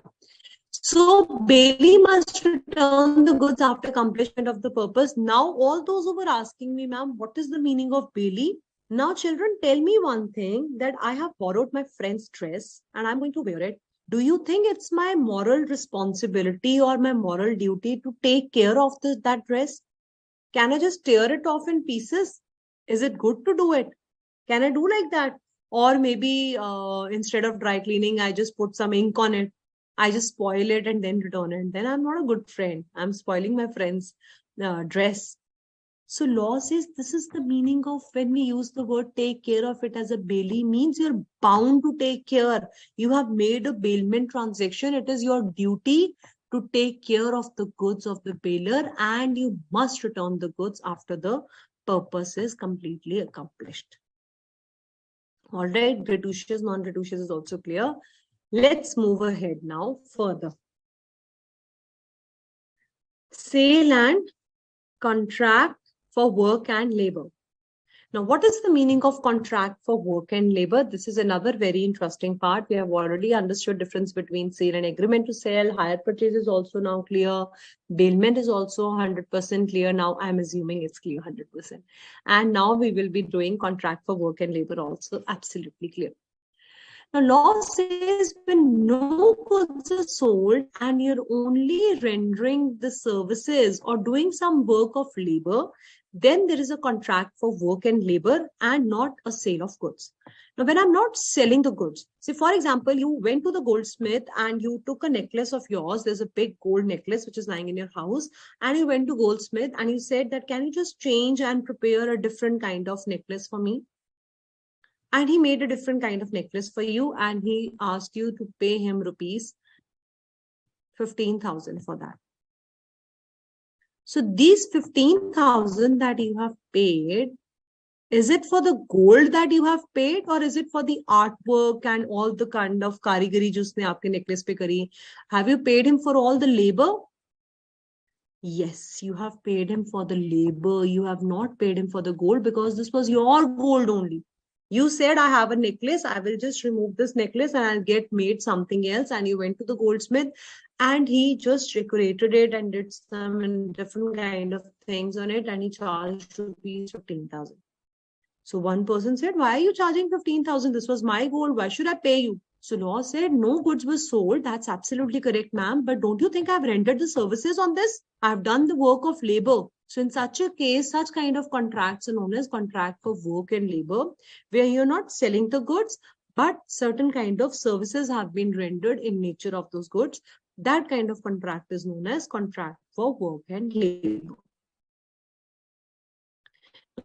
So bailee must return the goods after accomplishment of the purpose. Now, all those who were asking me, ma'am, what is the meaning of bailee? Now, children, tell me one thing, that I have borrowed my friend's dress and I'm going to wear it. Do you think it's my moral responsibility or my moral duty to take care of that dress? Can I just tear it off in pieces? Is it good to do it? Can I do like that? Or maybe instead of dry cleaning, I just put some ink on it. I just spoil it and then return it. Then I'm not a good friend. I'm spoiling my friend's dress. So law says this is the meaning of when we use the word take care of it as a bailee, means you're bound to take care. You have made a bailment transaction. It is your duty to take care of the goods of the bailer and you must return the goods after the purpose is completely accomplished. All right, gratuitous, non-gratuitous is also clear. Let's move ahead now further. Sale and contract for work and labor. Now, what is the meaning of contract for work and labor? This is another very interesting part. We have already understood difference between sale and agreement to sell. Hire purchase is also now clear. Bailment is also 100% clear. Now, I'm assuming it's clear 100%. And now we will be doing contract for work and labor also absolutely clear. Now, law says when no goods are sold and you're only rendering the services or doing some work of labor, then there is a contract for work and labor and not a sale of goods. Now, when I'm not selling the goods, say, for example, you went to the goldsmith and you took a necklace of yours. There's a big gold necklace which is lying in your house. And you went to goldsmith and you said that, can you just change and prepare a different kind of necklace for me? And he made a different kind of necklace for you and he asked you to pay him rupees 15,000 for that. So these 15,000 that you have paid, is it for the gold that you have paid or is it for the artwork and all the kind of karigari jo usne aapke necklace pe kari? Have you paid him for all the labor? Yes, you have paid him for the labor. You have not paid him for the gold because this was your gold only. You said, I have a necklace. I will just remove this necklace and I'll get made something else. And you went to the goldsmith and he just decorated it and did some different kind of things on it. And he charged rupees 15,000. So one person said, why are you charging 15,000? This was my gold. Why should I pay you? So law said, no goods were sold. That's absolutely correct, ma'am. But don't you think I've rendered the services on this? I've done the work of labor. So in such a case, such kind of contracts are known as contract for work and labor, where you're not selling the goods, but certain kind of services have been rendered in nature of those goods. That kind of contract is known as contract for work and labor.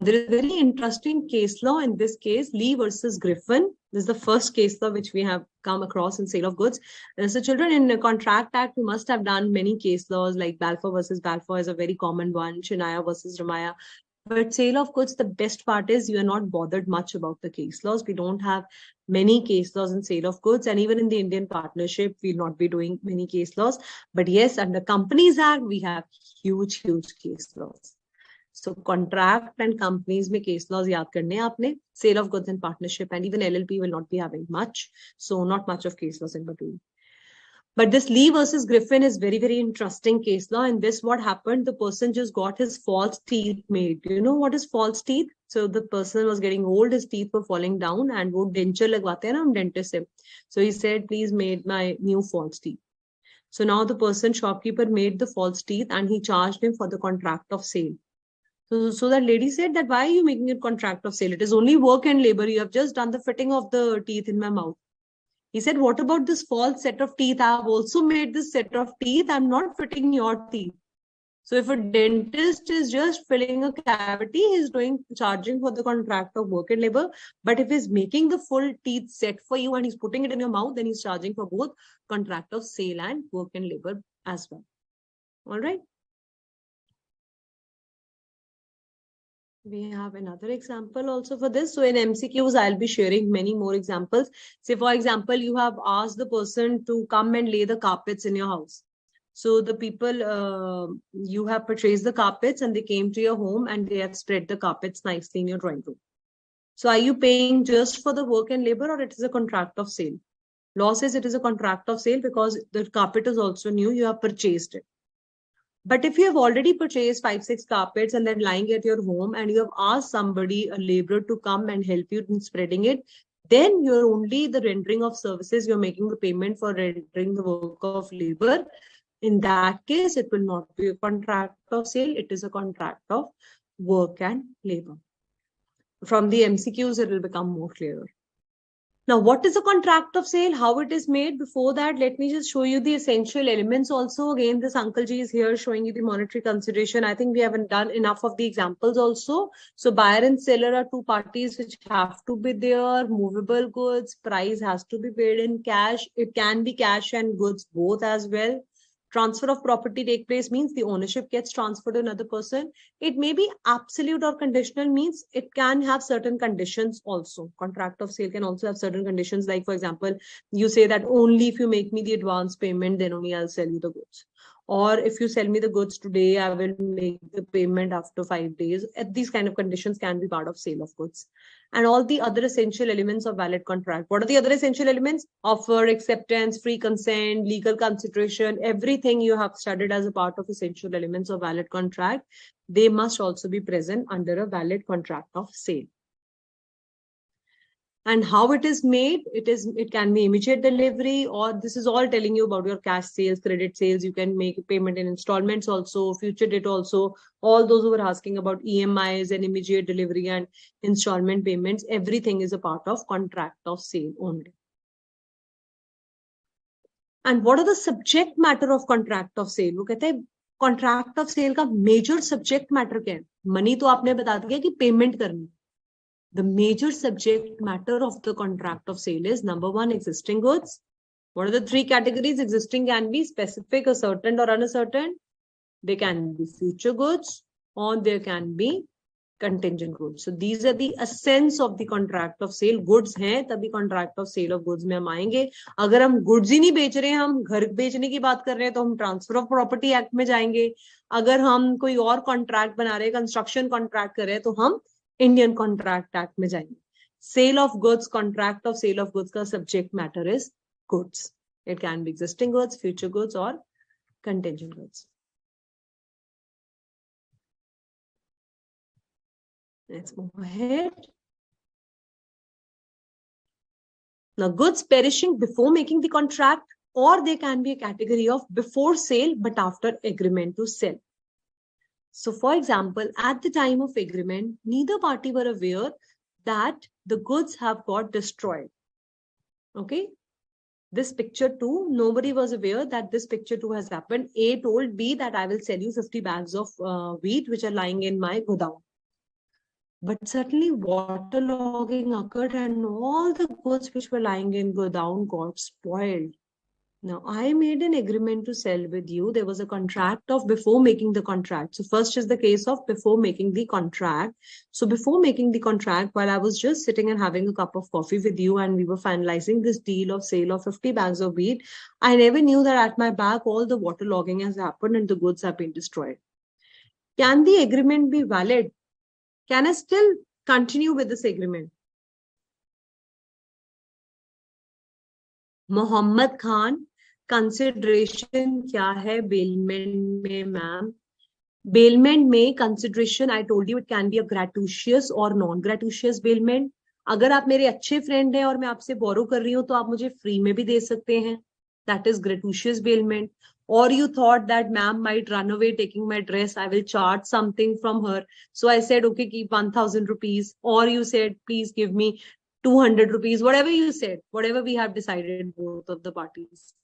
There is a very interesting case law in this case, Lee versus Griffin. This is the first case law which we have come across in sale of goods. So children, in the Contract Act, we must have done many case laws like Balfour versus Balfour is a very common one, Shinaya versus Ramaya. But sale of goods, the best part is you are not bothered much about the case laws. We don't have many case laws in sale of goods. And even in the Indian partnership, we'll not be doing many case laws. But yes, under Companies Act, we have huge case laws. So contract and companies में case laws याद करने आपने. Sale of goods and partnership and even LLP will not be having much. So not much of case laws in between. But this Lee versus Griffin is very interesting case law. In this, what happened? The person just got his false teeth made. Do you know what is false teeth? So the person was getting old, his teeth were falling down and वो denture लगवाते हैं ना हम dentist से. So he said, please make my new false teeth. So now the person, shopkeeper, made the false teeth and he charged him for the contract of sale. So that lady said that, why are you making a contract of sale? It is only work and labor. You have just done the fitting of the teeth in my mouth. He said, what about this false set of teeth? I have also made this set of teeth. I'm not fitting your teeth. So if a dentist is just filling a cavity, he's charging for the contract of work and labor. But if he's making the full teeth set for you and he's putting it in your mouth, then he's charging for both contract of sale and work and labor as well. All right. We have another example also for this. So in MCQs, I'll be sharing many more examples. Say, for example, you have asked the person to come and lay the carpets in your house. So the people, you have purchased the carpets and they came to your home and they have spread the carpets nicely in your drawing room. So are you paying just for the work and labor or it is a contract of sale? Law says it is a contract of sale because the carpet is also new. You have purchased it. But if you have already purchased 5-6 carpets and then lying at your home and you have asked somebody, a laborer, to come and help you in spreading it, then you're only the rendering of services. You're making the payment for rendering the work of labor. In that case, it will not be a contract of sale. It is a contract of work and labor. From the MCQs, it will become more clearer. Now, what is a contract of sale? How it is made? Before that, let me just show you the essential elements also. Again, this Uncle Ji is here showing you the monetary consideration. I think we haven't done enough of the examples also. So buyer and seller are two parties which have to be there. Movable goods, price has to be paid in cash. It can be cash and goods both as well. Transfer of property take place means the ownership gets transferred to another person. It may be absolute or conditional, means it can have certain conditions also. Contract of sale can also have certain conditions. Like, for example, you say that only if you make me the advance payment, then only I'll sell you the goods. Or if you sell me the goods today, I will make the payment after 5 days. These kind of conditions can be part of sale of goods. And all the other essential elements of valid contract. What are the other essential elements? Offer, acceptance, free consent, legal consideration, everything you have studied as a part of essential elements of valid contract. They must also be present under a valid contract of sale. And how it is made, it can be immediate delivery, or this is all telling you about your cash sales, credit sales. You can make payment in installments also, future date also. All those who were asking about EMIs and immediate delivery and installment payments, everything is a part of contract of sale only. And what are the subject matter of contract of sale? वो कहते हैं contract of sale का major subject matter क्या है? Money तो आपने बता दिया कि payment करनी. The major subject matter of the contract of sale is number one, existing goods. What are the three categories? Existing can be specific, ascertained or unascertained. They can be future goods, or there can be contingent goods. So these are the essence of the contract of sale. Goods हैं तभी contract of sale of goods में हम आएंगे. अगर हम goods ही नहीं बेच रहे हैं, हम घर बेचने की बात कर रहे हैं, तो हम ट्रांसफर ऑफ प्रॉपर्टी एक्ट में जाएंगे. अगर हम कोई और कॉन्ट्रैक्ट बना रहे हैं, कंस्ट्रक्शन कॉन्ट्रैक्ट कर रहे हैं, तो हम इंडियन कॉन्ट्रैक्ट एक्ट में जाएंगे. Sale of goods, contract of sale of goods का subject matter is goods. It can be existing goods, future goods और contingent goods. Let's move ahead. Now, goods perishing before making the contract, or they can be a category of before sale but after agreement to sell. So, for example, at the time of agreement, neither party were aware that the goods have got destroyed. Okay. This picture too, nobody was aware that this picture too has happened. A told B that I will sell you 50 bags of wheat which are lying in my godown. But certainly waterlogging occurred and all the goods which were lying in godown got spoiled. Now, I made an agreement to sell with you. There was a contract of before making the contract. So first is the case of before making the contract. So before making the contract, while I was just sitting and having a cup of coffee with you and we were finalizing this deal of sale of 50 bags of wheat, I never knew that at my back all the waterlogging has happened and the goods have been destroyed. Can the agreement be valid? Can I still continue with this agreement? Muhammad Khan, consideration क्या है bailment में ma'am? Bailment में consideration, I told you it can be a gratuitous or non-gratuitous bailment. अगर आप मेरे अच्छे friend हैं और मैं आपसे बोरो कर रही हूँ तो आप मुझे फ्री में भी दे सकते हैं. That is gratuitous bailment. Or you thought that ma'am might run away taking my dress, I will charge something from her. So I said, okay, keep 1,000 rupees. Or you said, please give me 200 rupees, whatever you said, whatever we have decided, both of the parties.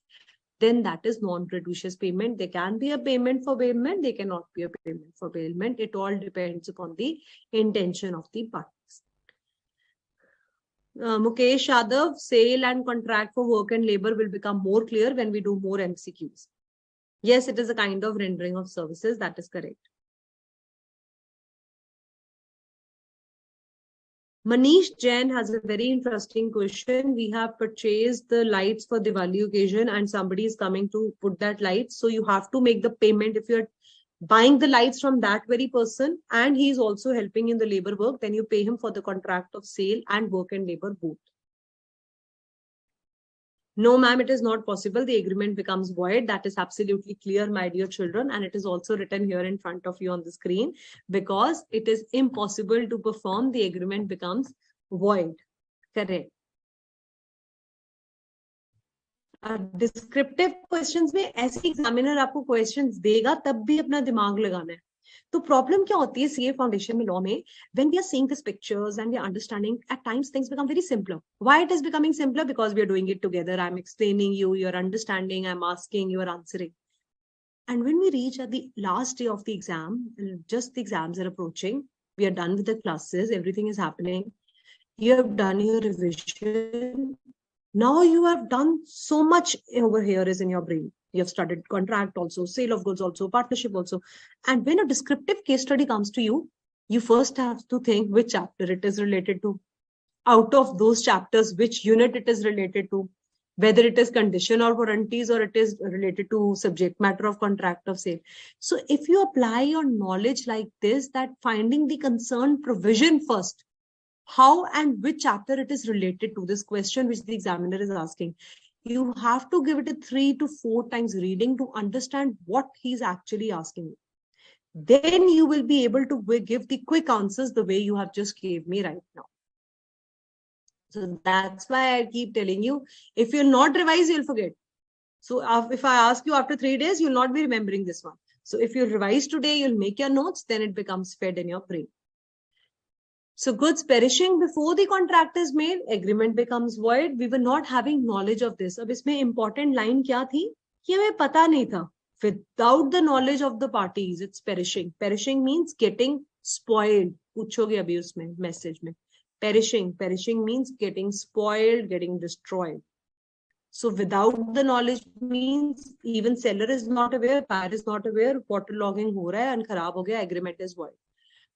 Then that is non-gratuitous payment. They can be a payment for bailment. They cannot be a payment for bailment. It all depends upon the intention of the parties. Mukesh Yadav, sale and contract for work and labor will become more clear when we do more MCQs. Yes, it is a kind of rendering of services. That is correct. Manish Jain has a very interesting question. We have purchased the lights for Diwali occasion and somebody is coming to put that light. So you have to make the payment. If you're buying the lights from that very person and he is also helping in the labor work, then you pay him for the contract of sale and work and labor both. No, ma'am, it is not possible. The agreement becomes void. That is absolutely clear, my dear children. And it is also written here in front of you on the screen because it is impossible to perform. The agreement becomes void. Correct. Descriptive questions में ऐसे examiner आपको questions देगा तब भी अपना दिमाग लगाना है. तो प्रॉब्लम क्या होती है सीए फाउंडेशन में लॉ में, when we are seeing these pictures and we are understanding, at times things become very simpler. Why it is becoming simpler? Because we are doing it together. I'm explaining you, you're understanding, I'm asking, you're answering. And when we reach at the last day of the exam, just the exams are approaching, we are done with the classes, everything is happening, you have done your revision, now you have done so much over here is in your brain. You have studied contract also, sale of goods also, partnership also. And when a descriptive case study comes to you, you first have to think which chapter it is related to. Out of those chapters, which unit it is related to, whether it is condition or warranties or it is related to subject matter of contract of sale. So if you apply your knowledge like this, that finding the concerned provision first, how and which chapter it is related to, this question which the examiner is asking, you have to give it a 3 to 4 times reading to understand what he's actually asking you. Then you will be able to give the quick answers the way you have just gave me right now. So that's why I keep telling you, if you'll not revise, you'll forget. So if I ask you after 3 days, you'll not be remembering this one. So if you revise today, you'll make your notes, then it becomes fed in your brain. So goods perishing before the contract is made, agreement becomes void. We were not having knowledge of this. अब इसमें important line क्या थी कि हमें पता नहीं था. Without the knowledge of the parties, it's perishing. Perishing means getting spoiled. पूछोगे अभी उसमें message में. Perishing means getting spoiled, getting destroyed. So without the knowledge means even seller is not aware, buyer is not aware, waterlogging हो रहा है and खराब हो गया, agreement is void.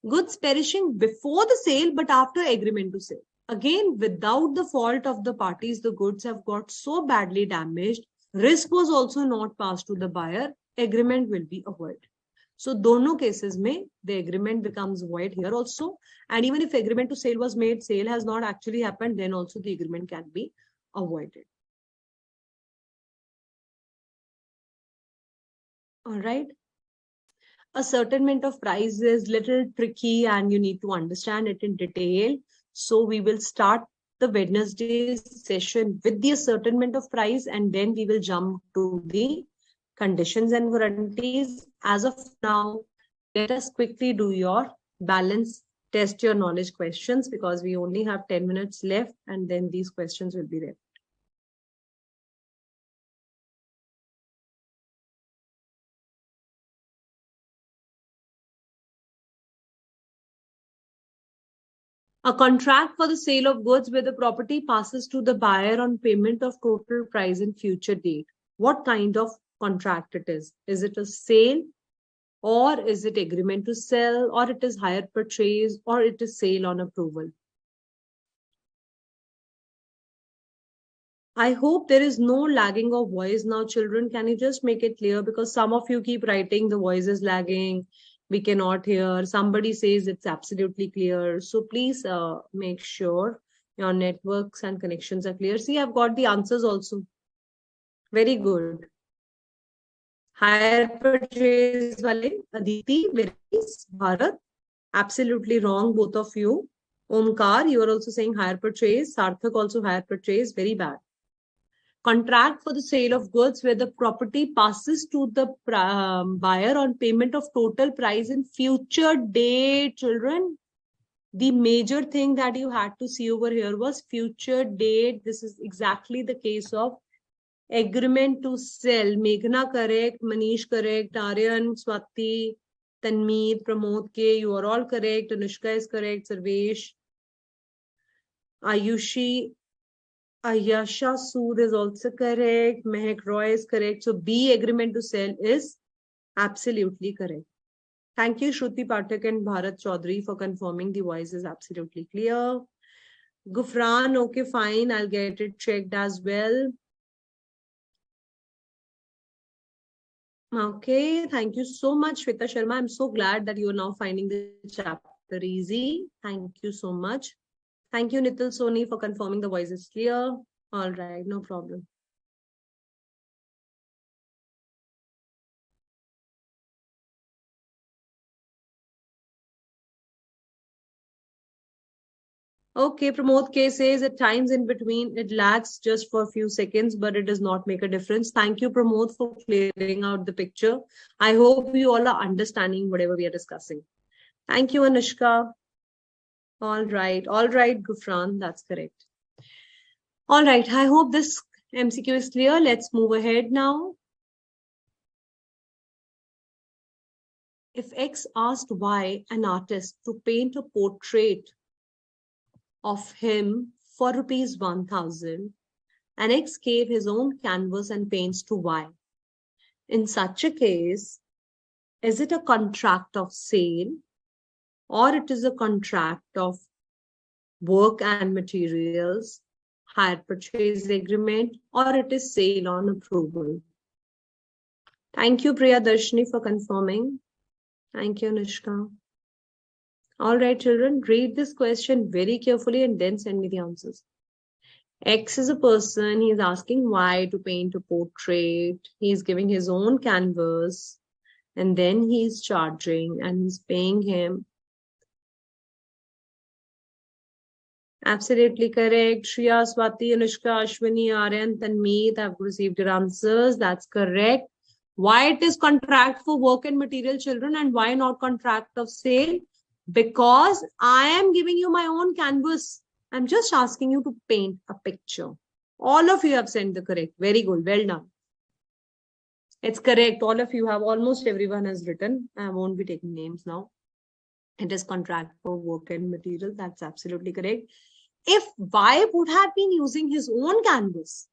Goods perishing before the sale, but after agreement to sale. Again, without the fault of the parties, the goods have got so badly damaged. Risk was also not passed to the buyer. Agreement will be avoided. So, दोनों cases में the agreement becomes void here also. And even if agreement to sale was made, sale has not actually happened, then also the agreement can be avoided. All right. Ascertainment of price is little tricky and you need to understand it in detail. So we will start the Wednesday session with the ascertainment of price and then we will jump to the conditions and guarantees. As of now, let us quickly do your balance, test your knowledge questions because we only have 10 minutes left and then these questions will be there. A contract for the sale of goods where the property passes to the buyer on payment of total price in future date. What kind of contract it is? Is it a sale or is it agreement to sell or it is hire purchase or it is sale on approval? I hope there is no lagging of voice now, children. Can you just make it clear? Because some of you keep writing the voice is lagging. We cannot hear. Somebody says it's absolutely clear. So please make sure your networks and connections are clear. See, I've got the answers also. Very good. Hire purchase wale, Aditi, Bharat. Absolutely wrong, both of you. Omkar, you are also saying hire purchase. Sarthak also hire purchase. Very bad. Contract for the sale of goods where the property passes to the buyer on payment of total price in future date, children. The major thing that you had to see over here was future date. This is exactly the case of agreement to sell. Meghna correct, Manish correct, Aryan, Swati, Tanmeet, Pramod K, you are all correct. Anushka is correct, Sarvesh, Ayushi, Ayasha Sood is also correct. Mehak Roy is correct. So B, agreement to sell, is absolutely correct. Thank you, Shruti Pathak and Bharat Chaudhary, for confirming the voice is absolutely clear. Gufran, okay, fine. I'll get it checked as well. Okay, thank you so much, Shweta Sharma. I'm so glad that you are now finding the chapter easy. Thank you so much. Thank you, Nitil Soni, for confirming the voice is clear. All right, no problem. Okay, Pramod K says at times in between it lags just for a few seconds, but it does not make a difference. Thank you, Pramod, for clearing out the picture. I hope you all are understanding whatever we are discussing. Thank you, Anushka. All right, Gufran, that's correct. All right, I hope this MCQ is clear. Let's move ahead now. If X asked Y, an artist, to paint a portrait of him for rupees 1,000, and X gave his own canvas and paints to Y. In such a case, is it a contract of sale or it is a contract of work and materials, hire purchase agreement, or it is sale on approval? Thank you, Priya Darshini, for confirming. Thank you, Nishka. All right, children, read this question very carefully and then send me the answers. X is a person, he is asking Y to paint a portrait. He is giving his own canvas and then he is charging and he's paying him. Absolutely correct. Shriya, Swati, Anushka, Ashwini, Aryan, Tanmeet have received your answers. That's correct. Why it is contract for work and material, children, and why not contract of sale? Because I am giving you my own canvas. I'm just asking you to paint a picture. All of you have sent the correct. Very good. Well done. It's correct. All of you have, almost everyone has written. I won't be taking names now. It is contract for work and material. That's absolutely correct. If Y would have been using his own canvas,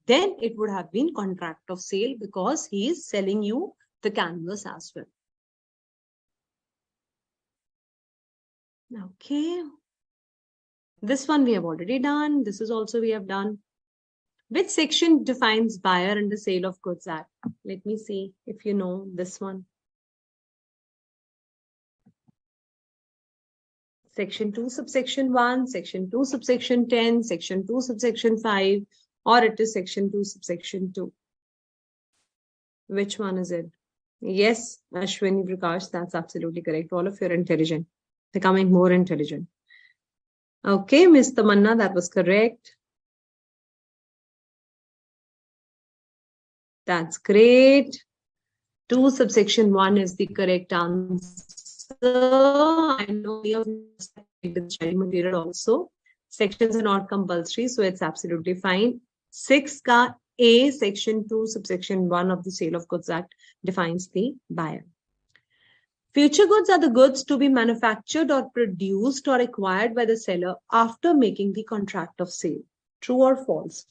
then it would have been contract of sale because he is selling you the canvas as well. Okay. This one we have already done. This is also we have done. Which section defines buyer under Sale of Goods Act? Let me see if you know this one. Section 2, subsection 1, section 2, subsection 10, section 2, subsection 5, or it is section 2, subsection 2. Which one is it? Yes, Ashwini Prakash, that's absolutely correct. All of you are intelligent, becoming more intelligent. Okay, Ms. Tamanna, that was correct. That's great. 2, subsection 1 is the correct answer. I know you have the child material also. Sections are not compulsory, so it's absolutely fine. 6 ka A, section 2, subsection 1 of the Sale of Goods Act defines the buyer. Future goods are the goods to be manufactured or produced or acquired by the seller after making the contract of sale. True or false?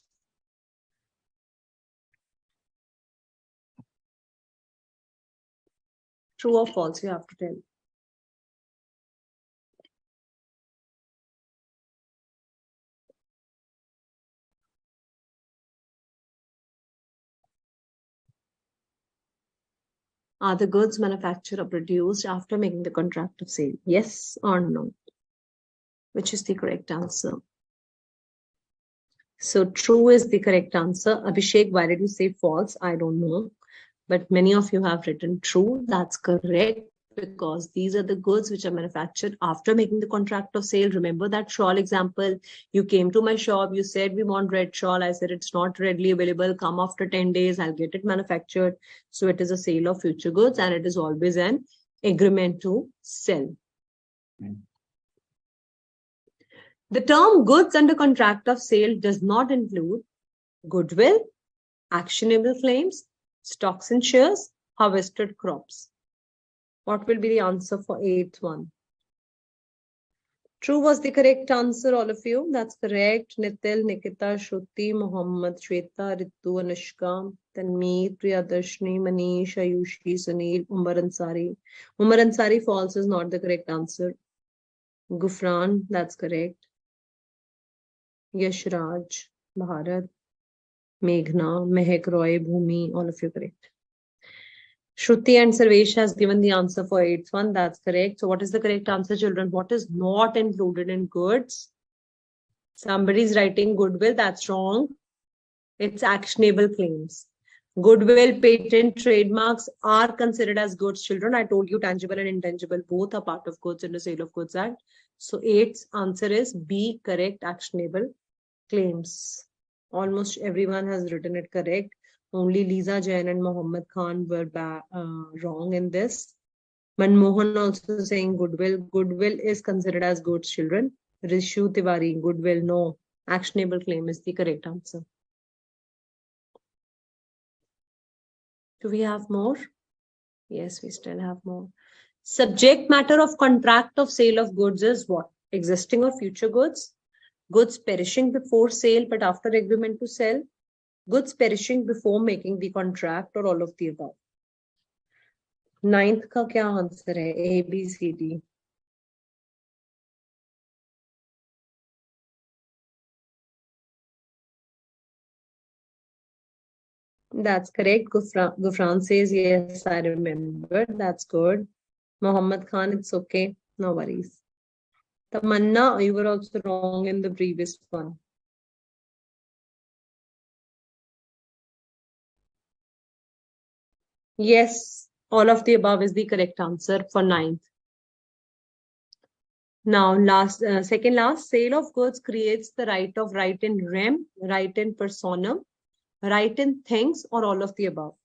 True or false, you have to tell. Are the goods manufactured or produced after making the contract of sale? Yes or no? Which is the correct answer? So true is the correct answer. Abhishek, why did you say false? I don't know. But many of you have written true. That's correct, because these are the goods which are manufactured after making the contract of sale. Remember that shawl example? You came to my shop, you said we want red shawl. I said it's not readily available. Come after 10 days, I'll get it manufactured. So it is a sale of future goods, and it is always an agreement to sell. The term goods under contract of sale does not include goodwill, actionable claims, stocks and shares, harvested crops. What will be the answer for 8th one? True was the correct answer, all of you. That's correct. Nitil, Nikita, Shruti, Mohammed, Shweta, Ritu, Anushka, Tanmeet, Priyadarshini, Manish, Ayushi, Sunil, Umar Ansari. Umar Ansari, false is not the correct answer. Gufran, that's correct. Yashraj, Bharat, Meghna, Mehak Roy, Bhumi, all of you correct. Shruti and Sarvesh has given the answer for 8th one. That's correct. So what is the correct answer, children? What is not included in goods? Somebody's writing goodwill. That's wrong. It's actionable claims. Goodwill, patent, trademarks are considered as goods, children. I told you tangible and intangible both are part of goods in the Sale of Goods Act. So 8th answer is B, correct, actionable claims. Almost everyone has written it correct. Only Lisa Jain and Mohammed Khan were wrong in this. Manmohan also saying goodwill. Goodwill is considered as goods, children. Rishu Tiwari, goodwill, no. Actionable claim is the correct answer. Do we have more? Yes, we still have more. Subject matter of contract of sale of goods is what? Existing or future goods? Goods perishing before sale but after agreement to sell? Goods perishing before making the contract, or all of the above? 9th का क्या answer है? A, B, C, D. That's correct. Gufran says yes, I remember. That's good. Mohammed Khan, it's okay. No worries. Tamanna, you were also wrong in the previous one. Yes, all of the above is the correct answer for 9th. Now, second last, sale of goods creates the right of right in rem, right in personam, right in things, or all of the above.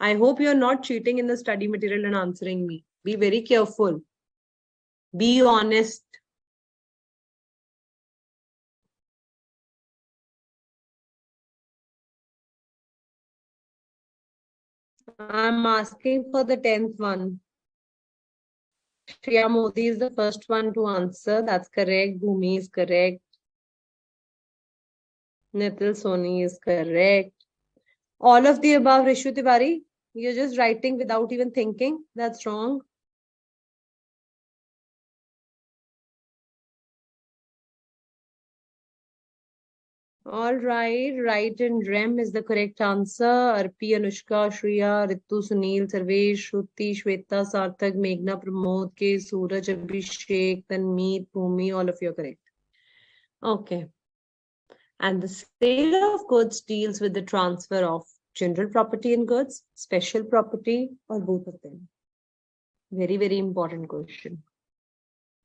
I hope you're not cheating in the study material and answering me. Be very careful. Be honest. I'm asking for the 10th one. Shriya Modi is the first one to answer. That's correct. Bhumi is correct. Nitil Soni is correct. All of the above, Rishu Tiwari. You're just writing without even thinking. That's wrong. All right. Right in REM is the correct answer. Arpi, Anushka, Shriya, Ritu, Sunil, Sarvesh, Shruti, Shweta, Sarthak, Meghna, Pramod, K, Suraj, Abhishek, Tanmeet, Bhumi, all of you are correct. Okay. And the sale of goods deals with the transfer of general property and goods, special property, or both of them. Very, very important question.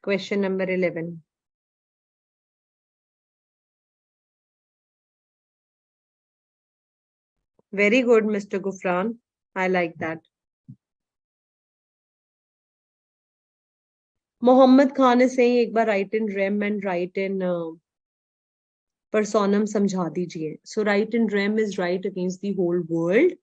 Question number 11. Very good, Mr. Gufran. I like that. Mohammed Khan is saying एक बार write in rem and write in personam समझा दीजिए. So write in rem is right against the whole world.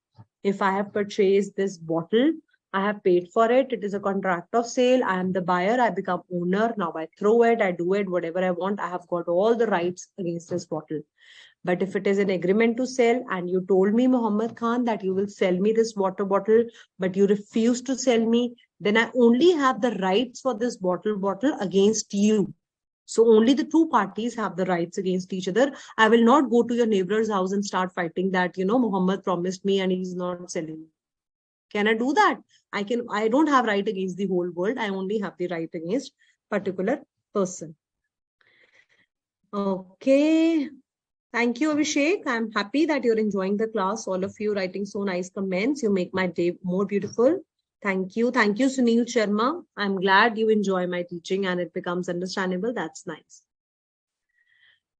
If I have purchased this bottle, I have paid for it. It is a contract of sale. I am the buyer. I become owner. Now I throw it. I do it. Whatever I want. I have got all the rights against this bottle. But if it is an agreement to sell and you told me, Muhammad Khan, that you will sell me this water bottle, but you refuse to sell me, then I only have the rights for this bottle against you. So only the two parties have the rights against each other. I will not go to your neighbor's house and start fighting that, Muhammad promised me and he's not selling. Can I do that? I don't have right against the whole world. I only have the right against particular person. Okay. Thank you, Abhishek. I'm happy that you're enjoying the class. All of you writing so nice comments. You make my day more beautiful. Thank you. Thank you, Sunil Sharma. I'm glad you enjoy my teaching and it becomes understandable. That's nice.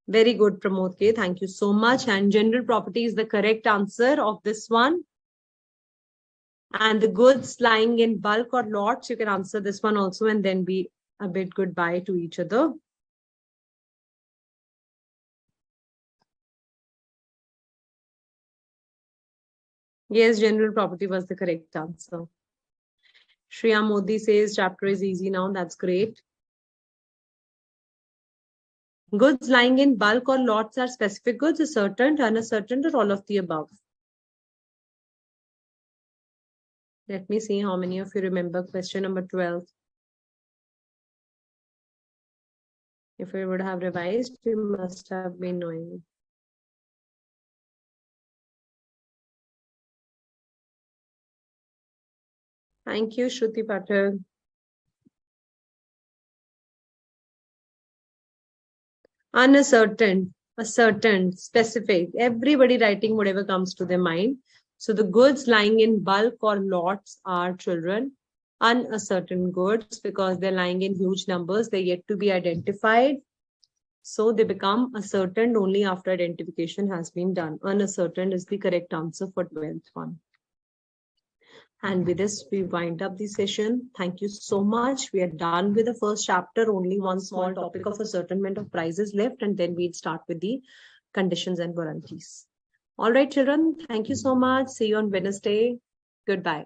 Very good, Pramod K. Thank you so much. And general property is the correct answer of this one. And the goods lying in bulk or lots, you can answer this one also and then be a bit goodbye to each other. Yes, general property was the correct answer. Shriya Modi says chapter is easy now. That's great. Goods lying in bulk or lots are specific goods, ascertained, unascertained, or all of the above. Let me see how many of you remember question number 12. If you would have revised, you must have been knowing. Thank you, Shruti Patel. Unascertained, ascertained, specific. Everybody writing whatever comes to their mind. So the goods lying in bulk or lots are, children, unascertained goods because they're lying in huge numbers. They're yet to be identified. So they become ascertained only after identification has been done. Unascertained is the correct answer for 12th one. And with this, we wind up the session. Thank you so much. We are done with the first chapter. Only one small topic of ascertainment of prices left, and then we'll start with the conditions and warranties. All right, children. Thank you so much. See you on Wednesday. Goodbye.